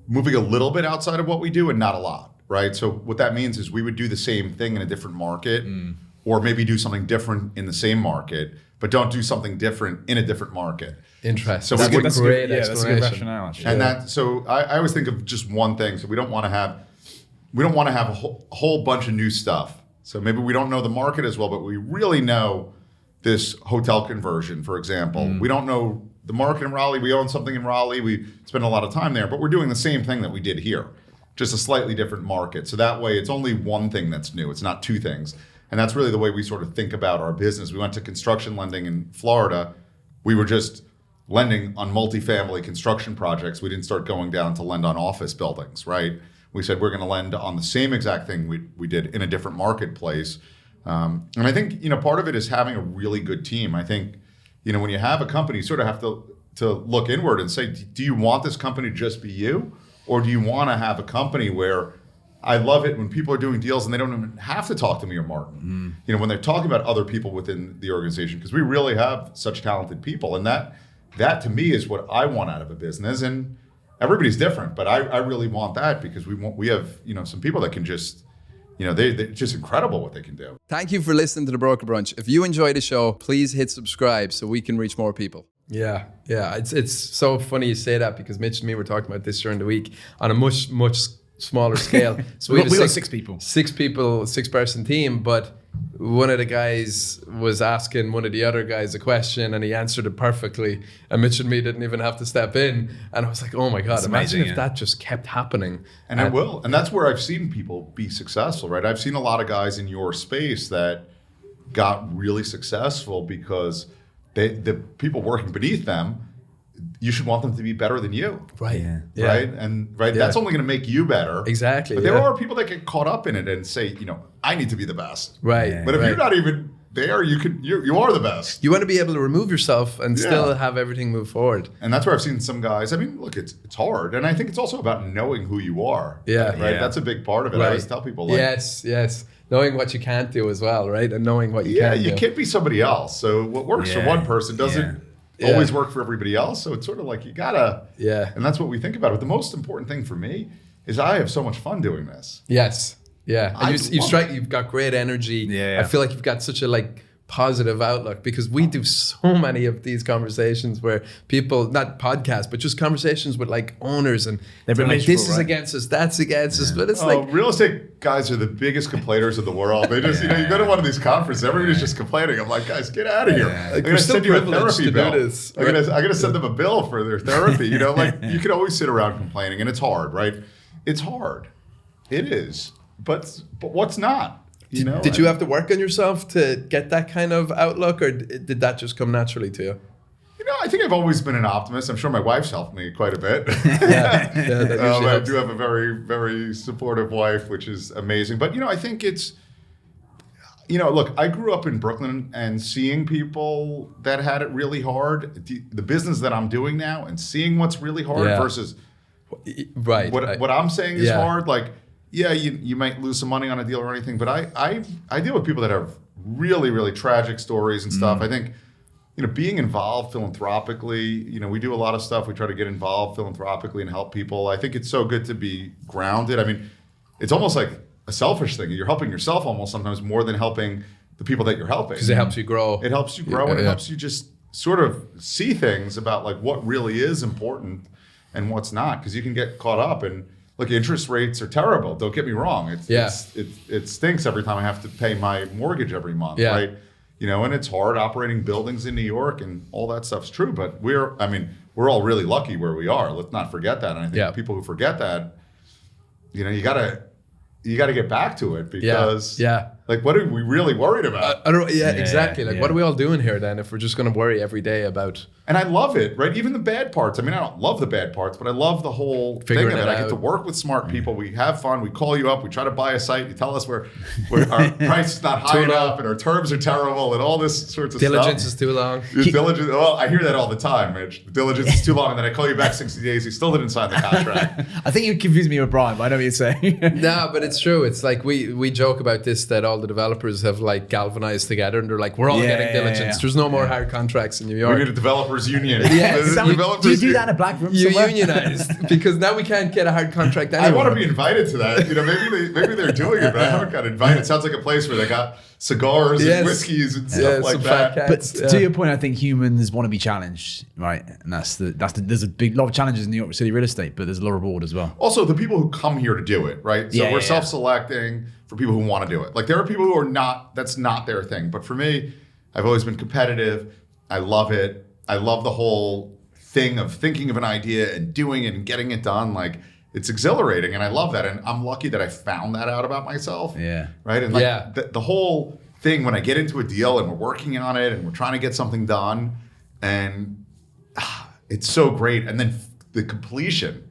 moving a little bit outside of what we do and not a lot, right? So what that means is we would do the same thing in a different market or maybe do something different in the same market, but don't do something different in a different market. Interesting. So that's that's a great that's a good explanation. rationale, actually. And so I always think of just one thing. So we don't want to have a whole bunch of new stuff. So maybe we don't know the market as well, but we really know this hotel conversion, for example. We don't know the market in Raleigh. We own something in Raleigh. We spend a lot of time there, but we're doing the same thing that we did here, just a slightly different market. So that way it's only one thing that's new. It's not two things. And that's really the way we sort of think about our business. We went to construction lending in Florida. We were just lending on multifamily construction projects. We didn't start going down to lend on office buildings, right? We said we're going to lend on the same exact thing we did in a different marketplace. And I think, part of it is having a really good team. I think, when you have a company, you sort of have to look inward and say, do you want this company to just be you? Or do you want to have a company where I love it when people are doing deals and they don't even have to talk to me or Martin, when they're talking about other people within the organization, because we really have such talented people. And that to me is what I want out of a business. And everybody's different, but I really want that because we have, some people that can just, they're just incredible what they can do. Thank you for listening to the Broker Brunch. If you enjoy the show, please hit subscribe so we can reach more people. Yeah. It's so funny you say that, because Mitch and me were talking about this during the week on a much smaller scale. So we got 6 people. 6-person team, but one of the guys was asking one of the other guys a question and he answered it perfectly, and Mitch and me didn't even have to step in, and I was like, oh my God, imagine if that just kept happening. And it will. And that's where I've seen people be successful, right? I've seen a lot of guys in your space that got really successful because the people working beneath them, you should want them to be better than you. Right. Yeah. Right. And that's only going to make you better. Exactly. But there are people that get caught up in it and say, I need to be the best. Right. Yeah. But if you're not even there, you are the best. You want to be able to remove yourself and still have everything move forward. And that's where I've seen some guys. I mean, look, it's hard. And I think it's also about knowing who you are. Yeah. Right. Yeah. That's a big part of it. Right. I always tell people yes. Knowing what you can't do as well, right? And knowing what you can do. Yeah, you can't be somebody else. So what works for one person doesn't always work for everybody else. So it's sort of like you gotta. Yeah. And that's what we think about. But the most important thing for me is I have so much fun doing this. Yes. Yeah. And you've got great energy. Yeah. I feel like you've got such a positive outlook, because we do so many of these conversations where people, not podcasts, but just conversations with owners, and they're like, this is against us, that's against us. But it's real estate guys are the biggest complainers in the world. They just, you go to one of these conferences, everybody's just complaining. I'm like, guys, get out of here. I'm going to send you a therapy bill. I'm going to send them a bill for their therapy. You can always sit around complaining, and it's hard, right? It's hard. It is. But what's not? Did you have to work on yourself to get that kind of outlook, or did that just come naturally to you? I think I've always been an optimist. I'm sure my wife's helped me quite a bit. I do have a very, very supportive wife, which is amazing. But, I think it's, look, I grew up in Brooklyn, and seeing people that had it really hard, the business that I'm doing now, and seeing what's really hard versus what I'm saying is hard. You might lose some money on a deal or anything, but I deal with people that have really, really tragic stories and stuff. I think, being involved philanthropically, we do a lot of stuff. We try to get involved philanthropically and help people. I think it's so good to be grounded. I mean, it's almost like a selfish thing. You're helping yourself almost sometimes more than helping the people that you're helping. Because it helps you grow. It helps you grow, and it helps you just sort of see things about what really is important and what's not, because you can get caught up and. Look, interest rates are terrible. Don't get me wrong. It stinks every time I have to pay my mortgage every month, right? And it's hard operating buildings in New York, and all that stuff's true. But we're all really lucky where we are. Let's not forget that. And I think people who forget that, you gotta get back to it, because what are we really worried about? Exactly. What are we all doing here then if we're just going to worry every day about? And I love it, right? Even the bad parts. I mean, I don't love the bad parts, but I love the whole thing of it. I get to work with smart people. We have fun. We call you up. We try to buy a site. You tell us where our price is not high enough and our terms are terrible and all this sorts of diligence stuff. Is too long. Diligence. Well, I hear that all the time, Mitch. The diligence is too long, and then I call you back 60 days. You still didn't sign the contract. I think you confused me with Brian, but I know what you're saying. No, but it's true. It's like we joke about this, that all the developers have galvanized together, and they're like, we're all getting diligence. There's no more hard contracts in New York. We need a developers union. Do you do that in a black room You somewhere? unionized, because now we can't get a hard contract anymore. I want to be invited to that. Maybe they're doing it, but I haven't got invited. It sounds like a place where they got cigars and whiskeys and stuff like that. But to your point, I think humans want to be challenged, right? And there's a lot of challenges in New York City real estate, but there's a lot of reward as well. Also, the people who come here to do it, right? So we're self-selecting for people who want to do it. There are people who are not. That's not their thing. But for me, I've always been competitive. I love it. I love the whole thing of thinking of an idea and doing it and getting it done. It's exhilarating, and I love that. And I'm lucky that I found that out about myself. Yeah. Right. And the whole thing, when I get into a deal and we're working on it and we're trying to get something done, and it's so great. And then the completion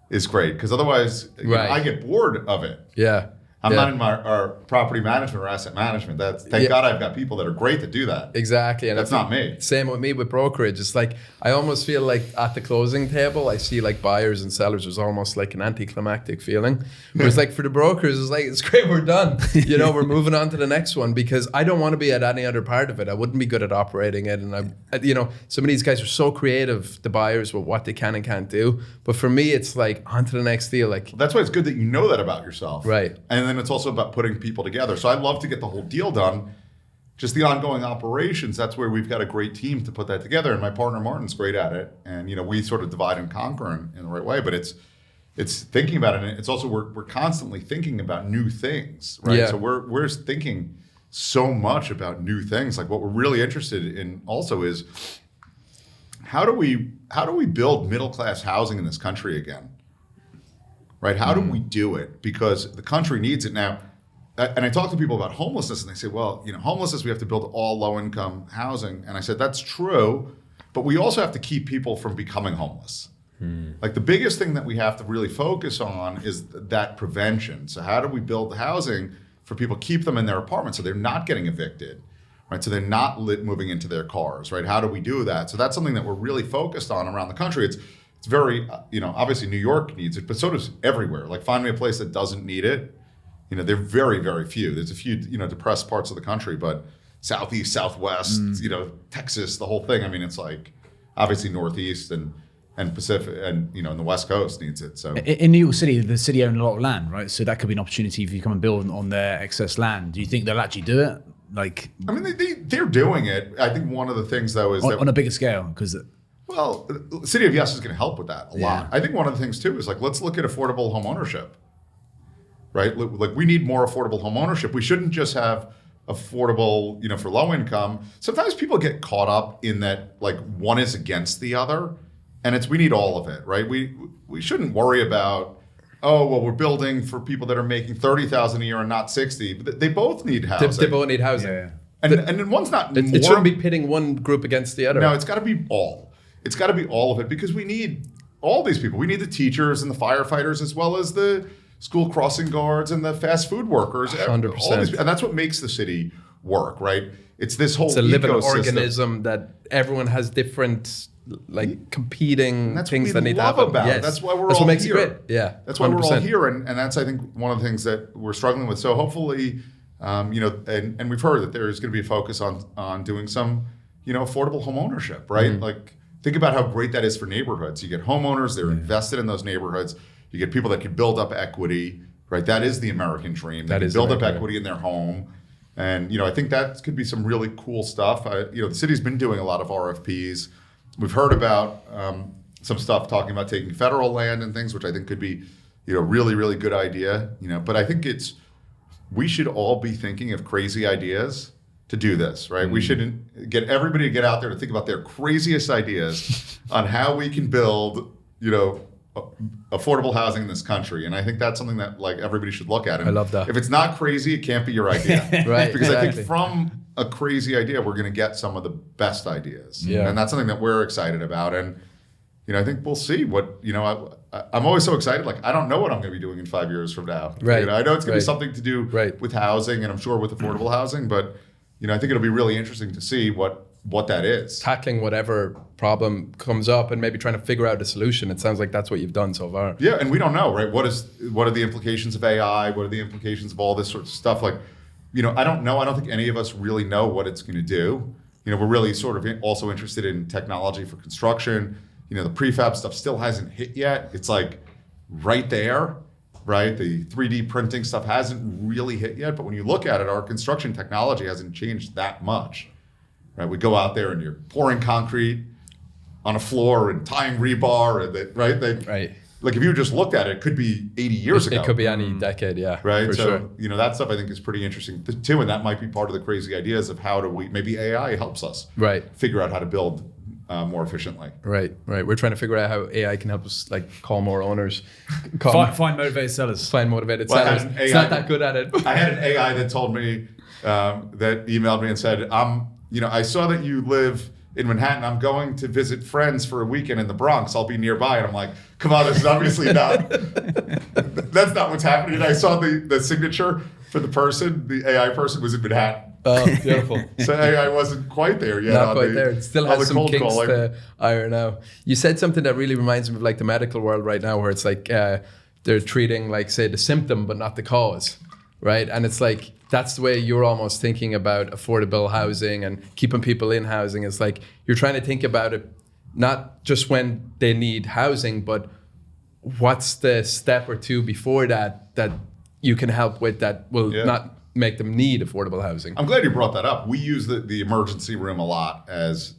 is great, because otherwise I get bored of it. Yeah. I'm not in our property management or asset management. Thank God I've got people that are great to do that. Exactly. And that's not me. Same with me with brokerage. It's I almost feel like at the closing table, I see buyers and sellers. There's almost an anticlimactic feeling. Whereas for the brokers, it's great, we're done. We're moving on to the next one, because I don't want to be at any other part of it. I wouldn't be good at operating it. And some of these guys are so creative, the buyers, with what they can and can't do. But for me, it's on to the next deal. That's why it's good that you know that about yourself. Right. And then it's also about putting people together. So I'd love to get the whole deal done. Just the ongoing operations, that's where we've got a great team to put that together. And my partner Martin's great at it. And we sort of divide and conquer in the right way. But it's thinking about it. And it's also we're constantly thinking about new things, right? Yeah. So we're thinking so much about new things. Like what we're really interested in also is how do we build middle class housing in this country again? Right? How do we do it? Because the country needs it now. And I talk to people about homelessness, and they say, well, homelessness, we have to build all low-income housing. And I said, that's true, but we also have to keep people from becoming homeless. Like the biggest thing that we have to really focus on is that prevention. So how do we build the housing for people, keep them in their apartments so they're not getting evicted, right? So they're not moving into their cars, right? How do we do that? So that's something that we're really focused on around the country. It's very, obviously New York needs it, but so does everywhere. Like find me a place that doesn't need it. They're very, very few. There's a few, depressed parts of the country, but Southeast, Southwest, Texas, the whole thing. I mean, it's like obviously Northeast and Pacific and, in the West Coast needs it. So in New York City, the city own a lot of land, right? So that could be an opportunity if you come and build on their excess land. Do you think they'll actually do it? They're doing it. I think one of the things though is on a bigger scale, because well, the City of Yes is going to help with that a lot. I think one of the things too is let's look at affordable home ownership. Right? Like we need more affordable home ownership. We shouldn't just have affordable, for low income. Sometimes people get caught up in that one is against the other, and we need all of it, right? We shouldn't worry about, we're building for people that are making $30,000 a year and not 60. But they both need housing. They both need housing. Yeah. And then one's not more. It shouldn't be pitting one group against the other. No, it's got to be all. It's got to be all of it because we need all these people. We need the teachers and the firefighters as well as the school crossing guards and the fast food workers. 100%. And that's what makes the city work, right? It's this whole a living ecosystem. organism that everyone has different competing things that need to happen. About. Yes. That's why we're that's all what makes here. it great. Yeah. That's why 100%. We're all here. And that's, I think, one of the things that we're struggling with. So hopefully, and we've heard that there is going to be a focus on doing some, affordable home ownership, right? Like think about how great that is for neighborhoods. You get homeowners, they're invested in those neighborhoods. You get people that can build up equity, right? That is the American dream. They can build up equity in their home. And, I think that could be some really cool stuff. The city's been doing a lot of RFPs. We've heard about some stuff talking about taking federal land and things, which I think could be, really, really good idea. But I think we should all be thinking of crazy ideas to do this, right? We shouldn't get everybody to get out there to think about their craziest ideas on how we can build, affordable housing in this country. And I think that's something that everybody should look at. And I love that. If it's not crazy, it can't be your idea. Right. Because exactly. I think from a crazy idea, we're going to get some of the best ideas. Yeah. And that's something that we're excited about. And, I think we'll see what, I'm always so excited. I don't know what I'm going to be doing in 5 years from now. Right. I know it's going to be something to do with housing and I'm sure with affordable housing, but, I think it'll be really interesting to see what that is. Tackling whatever problem comes up and maybe trying to figure out a solution. It sounds like that's what you've done so far. Yeah, and we don't know, right? What are the implications of AI? What are the implications of all this sort of stuff? I don't know. I don't think any of us really know what it's going to do. We're really sort of also interested in technology for construction. The prefab stuff still hasn't hit yet. It's right there, right? The 3D printing stuff hasn't really hit yet. But when you look at it, our construction technology hasn't changed that much. Right, we go out there and you're pouring concrete on a floor and tying rebar, and Right. If you just looked at it, it could be 80 years ago. It could be any decade, yeah. Right. For So sure. that stuff I think is pretty interesting too, and that might be part of the crazy ideas of how do we maybe AI helps us figure out how to build more efficiently. Right. We're trying to figure out how AI can help us call more owners, find motivated sellers. find motivated Well, sellers. It's not that good at it. I had an AI that told me that emailed me and said, I saw that you live in Manhattan. I'm going to visit friends for a weekend in the Bronx. I'll be nearby. And I'm like, come on, this is obviously not, that's not what's happening. And I saw the signature for the AI person was in Manhattan. Oh, beautiful. So AI wasn't quite there yet. Not quite there. It still has some kinks call. to iron out. You said something that really reminds me of the medical world right now, where it's they're treating say the symptom but not the cause, right? And it's that's the way you're almost thinking about affordable housing and keeping people in housing. It's you're trying to think about it not just when they need housing, but what's the step or two before that you can help with that will Yeah. not make them need affordable housing. I'm glad you brought that up. We use the emergency room a lot as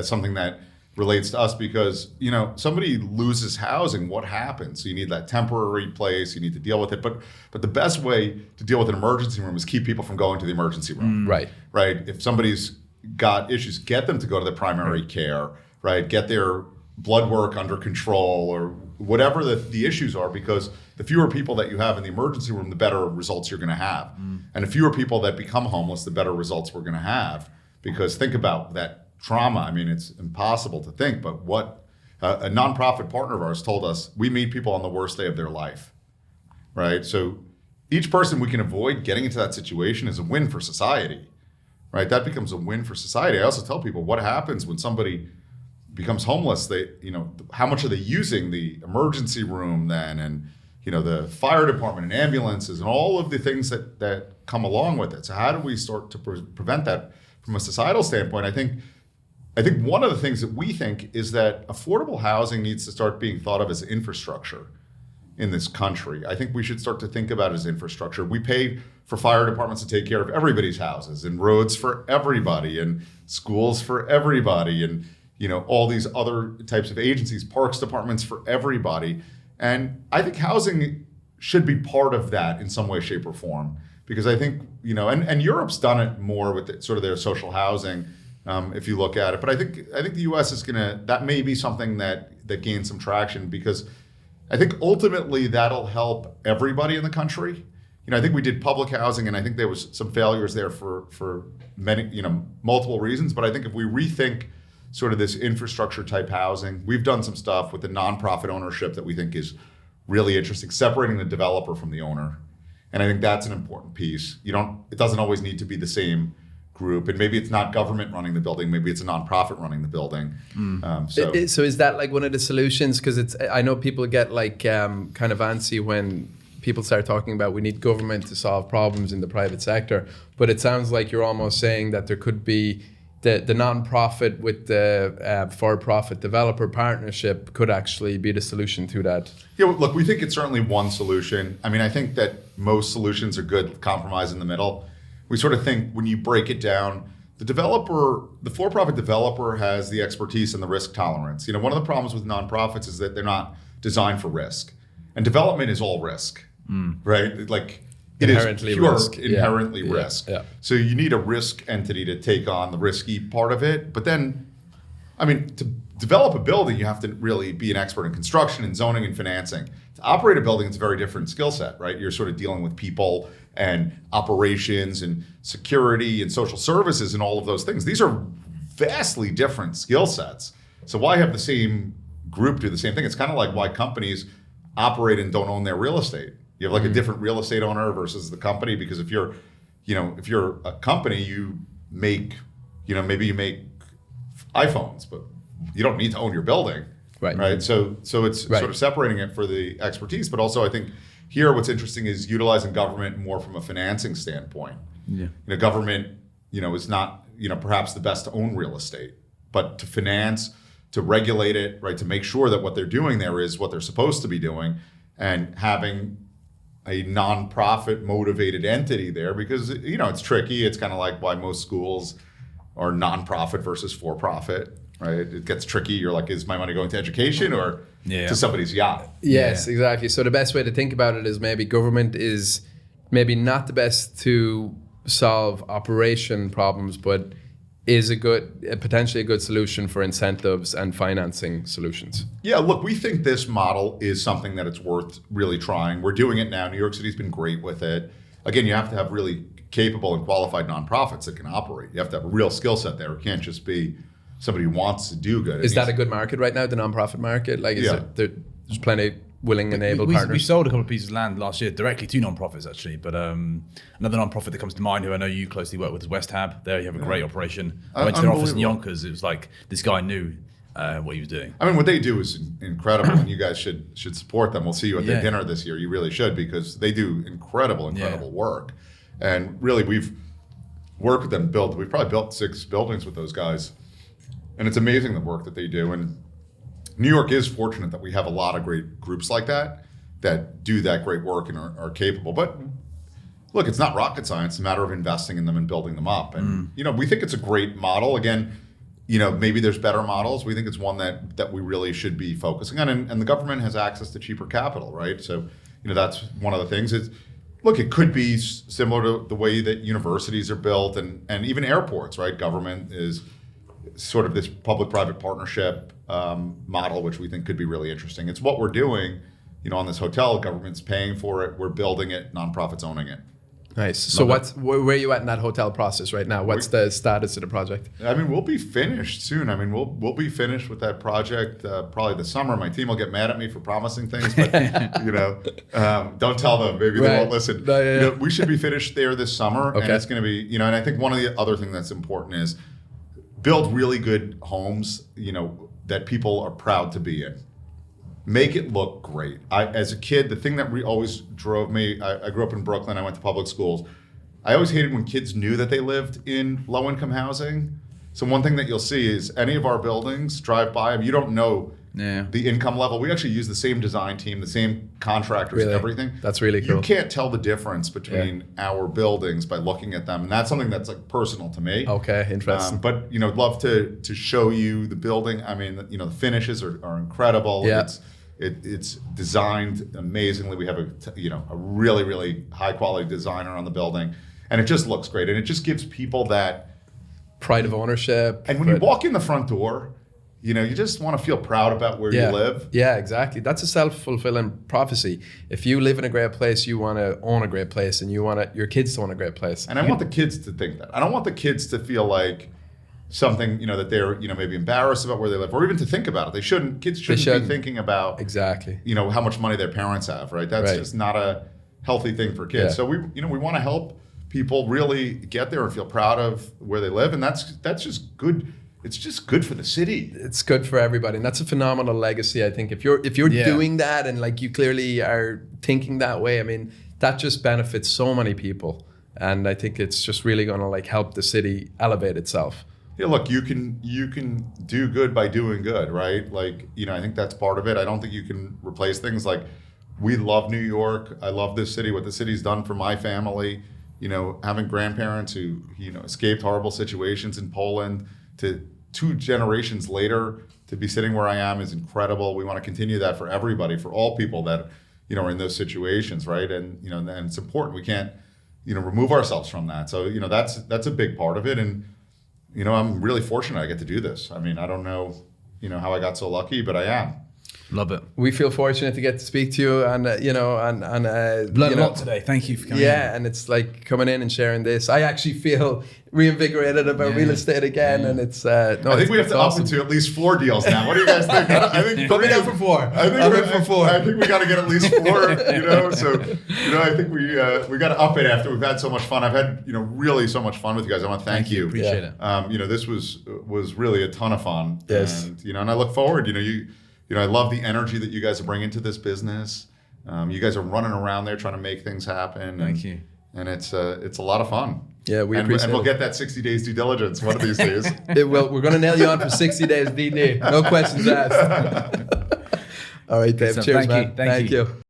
something that relates to us because, somebody loses housing, what happens? So you need that temporary place, you need to deal with it. But the best way to deal with an emergency room is keep people from going to the emergency room. Right. Right. If somebody's got issues, get them to go to the primary care, right? Get their blood work under control or whatever the issues are, because the fewer people that you have in the emergency room, the better results you're going to have. And the fewer people that become homeless, the better results we're going to have. Because think about that trauma. I mean, it's impossible to think, but what a nonprofit partner of ours told us, we meet people on the worst day of their life, right? So each person we can avoid getting into that situation is a win for society, right? That becomes a win for society. I also tell people what happens when somebody becomes homeless. They, how much are they using the emergency room then, and the fire department and ambulances and all of the things that come along with it. So how do we start to prevent that from a societal standpoint? I think one of the things that we think is that affordable housing needs to start being thought of as infrastructure in this country. I think we should start to think about it as infrastructure. We pay for fire departments to take care of everybody's houses, and roads for everybody, and schools for everybody, and all these other types of agencies, parks departments for everybody. And I think housing should be part of that in some way, shape, or form. Because I think, and Europe's done it more with sort of their social housing, if you look at it. But I think the U.S. is that may be something that gains some traction, because I think ultimately that'll help everybody in the country. I think we did public housing, and I think there was some failures there for many, multiple reasons. But I think if we rethink sort of this infrastructure type housing, we've done some stuff with the nonprofit ownership that we think is really interesting, separating the developer from the owner. And I think that's an important piece. It doesn't always need to be the same group, and maybe it's not government running the building, maybe it's a nonprofit running the building. So is that like one of the solutions? Because I know people get like kind of antsy when people start talking about we need government to solve problems in the private sector, but it sounds like you're almost saying that there could be the non-profit with the for-profit developer partnership could actually be the solution to that. Yeah, look, we think it's certainly one solution. I mean, I think that most solutions are good, compromise in the middle. We sort of think when you break it down, the for-profit developer has the expertise and the risk tolerance. One of the problems with nonprofits is that they're not designed for risk. And development is all risk, right? Like, it inherently is pure, risk. inherently risk. Yeah. So you need a risk entity to take on the risky part of it. But then, I mean, to develop a building, you have to really be an expert in construction and zoning and financing. To operate a building, it's a very different skill set, right? You're sort of dealing with people and operations and security and social services and all of those things. These are vastly different skill sets. So why have the same group do the same thing? It's kind of like why companies operate and don't own their real estate. You have like a different real estate owner versus the company, because if you're a company, you make, maybe you make iPhones, but you don't need to own your building, right? So it's sort of separating it for the expertise, but also I think here what's interesting is utilizing government more from a financing standpoint. Yeah. Government, is not, perhaps the best to own real estate, but to finance, to regulate it, right? To make sure that what they're doing there is what they're supposed to be doing, and having a nonprofit motivated entity there, because it's tricky. It's kind of like why most schools are nonprofit versus for profit, right? It gets tricky. You're like, is my money going to education or to somebody's yacht? Yes, exactly. So the best way to think about it is maybe government is maybe not the best to solve operation problems, but is potentially a good solution for incentives and financing solutions. Yeah, look, we think this model is something that it's worth really trying. We're doing it now. New York City's been great with it. Again, you have to have really capable and qualified nonprofits that can operate. You have to have a real skill set there. It can't just be somebody who wants to do good. Is that a good market right now, the nonprofit market? Like, there's plenty willing and able we partners? We sold a couple of pieces of land last year directly to non-profits, actually. But another non-profit that comes to mind, who I know you closely work with, is West Hab. There you have a great operation. I went to their office in Yonkers. It was like this guy knew what he was doing. I mean, what they do is incredible, and you guys should support them. We'll see you at their dinner this year. You really should, because they do incredible work. And really, we've worked with them. We've probably built 6 buildings with those guys, and it's amazing the work that they do. And New York is fortunate that we have a lot of great groups like that that do that great work and are capable. But look, it's not rocket science. It's a matter of investing in them and building them up. And we think it's a great model. Again, maybe there's better models. We think it's one that we really should be focusing on. And the government has access to cheaper capital, right? So, that's one of the things. Look, it could be similar to the way that universities are built and even airports, right? Government is sort of this public-private partnership model, which we think could be really interesting. It's what we're doing, on this hotel. Government's paying for it. We're building it. Nonprofits owning it. Nice. So where are you at in that hotel process right now? What's the status of the project? We'll be finished soon. We'll be finished with that project probably this summer. My team will get mad at me for promising things, but don't tell them. Maybe they won't listen. No, we should be finished there this summer, and it's going to be, and I think one of the other things that's important is build really good homes, that people are proud to be in. Make it look great. As a kid, the thing that always drove me, I grew up in Brooklyn, I went to public schools. I always hated when kids knew that they lived in low-income housing. So one thing that you'll see is any of our buildings, drive by them, you don't know the income level. We actually use the same design team, the same contractors and everything. That's really cool. You can't tell the difference between our buildings by looking at them. And that's something that's like personal to me. Okay, interesting. But, love to show you the building. The finishes are incredible. Yeah. It's designed amazingly. We have a really, really high quality designer on the building, and it just looks great. And it just gives people that pride of ownership. And when you walk in the front door, you just want to feel proud about where you live. Yeah, exactly. That's a self-fulfilling prophecy. If you live in a great place, you want to own a great place, and you want your kids to own a great place. And I want the kids to think that. I don't want the kids to feel like something, that they're, maybe embarrassed about where they live, or even to think about it. Kids shouldn't be thinking about exactly, how much money their parents have, right? That's just not a healthy thing for kids. Yeah. So we want to help people really get there and feel proud of where they live, and that's just good. It's just good for the city. It's good for everybody, and that's a phenomenal legacy. I think if you're doing that, and you clearly are thinking that way, that just benefits so many people, and I think it's just really going to help the city elevate itself. Yeah, look, you can do good by doing good, right? I think that's part of it. I don't think you can replace things. We love New York. I love this city, what the city's done for my family. Having grandparents who, escaped horrible situations in Poland, to 2 generations later to be sitting where I am is incredible. We want to continue that for everybody, for all people that, are in those situations, right? And, and it's important. We can't, remove ourselves from that. So, that's a big part of it. And, I'm really fortunate I get to do this. I don't know, how I got so lucky, but I am. Love it. We feel fortunate to get to speak to you, and learned a lot today. Thank you for coming. Yeah, and it's coming in and sharing this. I actually feel reinvigorated about real estate again, and it's. I think we have to up it to at least 4 deals now. What do you guys think? I think put me down for 4. I think we got to get at least 4. So I think we got to up it after we've had so much fun. I've had really so much fun with you guys. I want to thank you. Appreciate it. This was really a ton of fun. Yes. And and I look forward. I love the energy that you guys are bringing to this business. You guys are running around there trying to make things happen. Thank you. And it's a lot of fun. Yeah, we appreciate it. And we'll get that 60 days due diligence one of these days. We're going to nail you on for 60 days, DD. No questions asked. All right, Dave. Cheers, man. Thank you.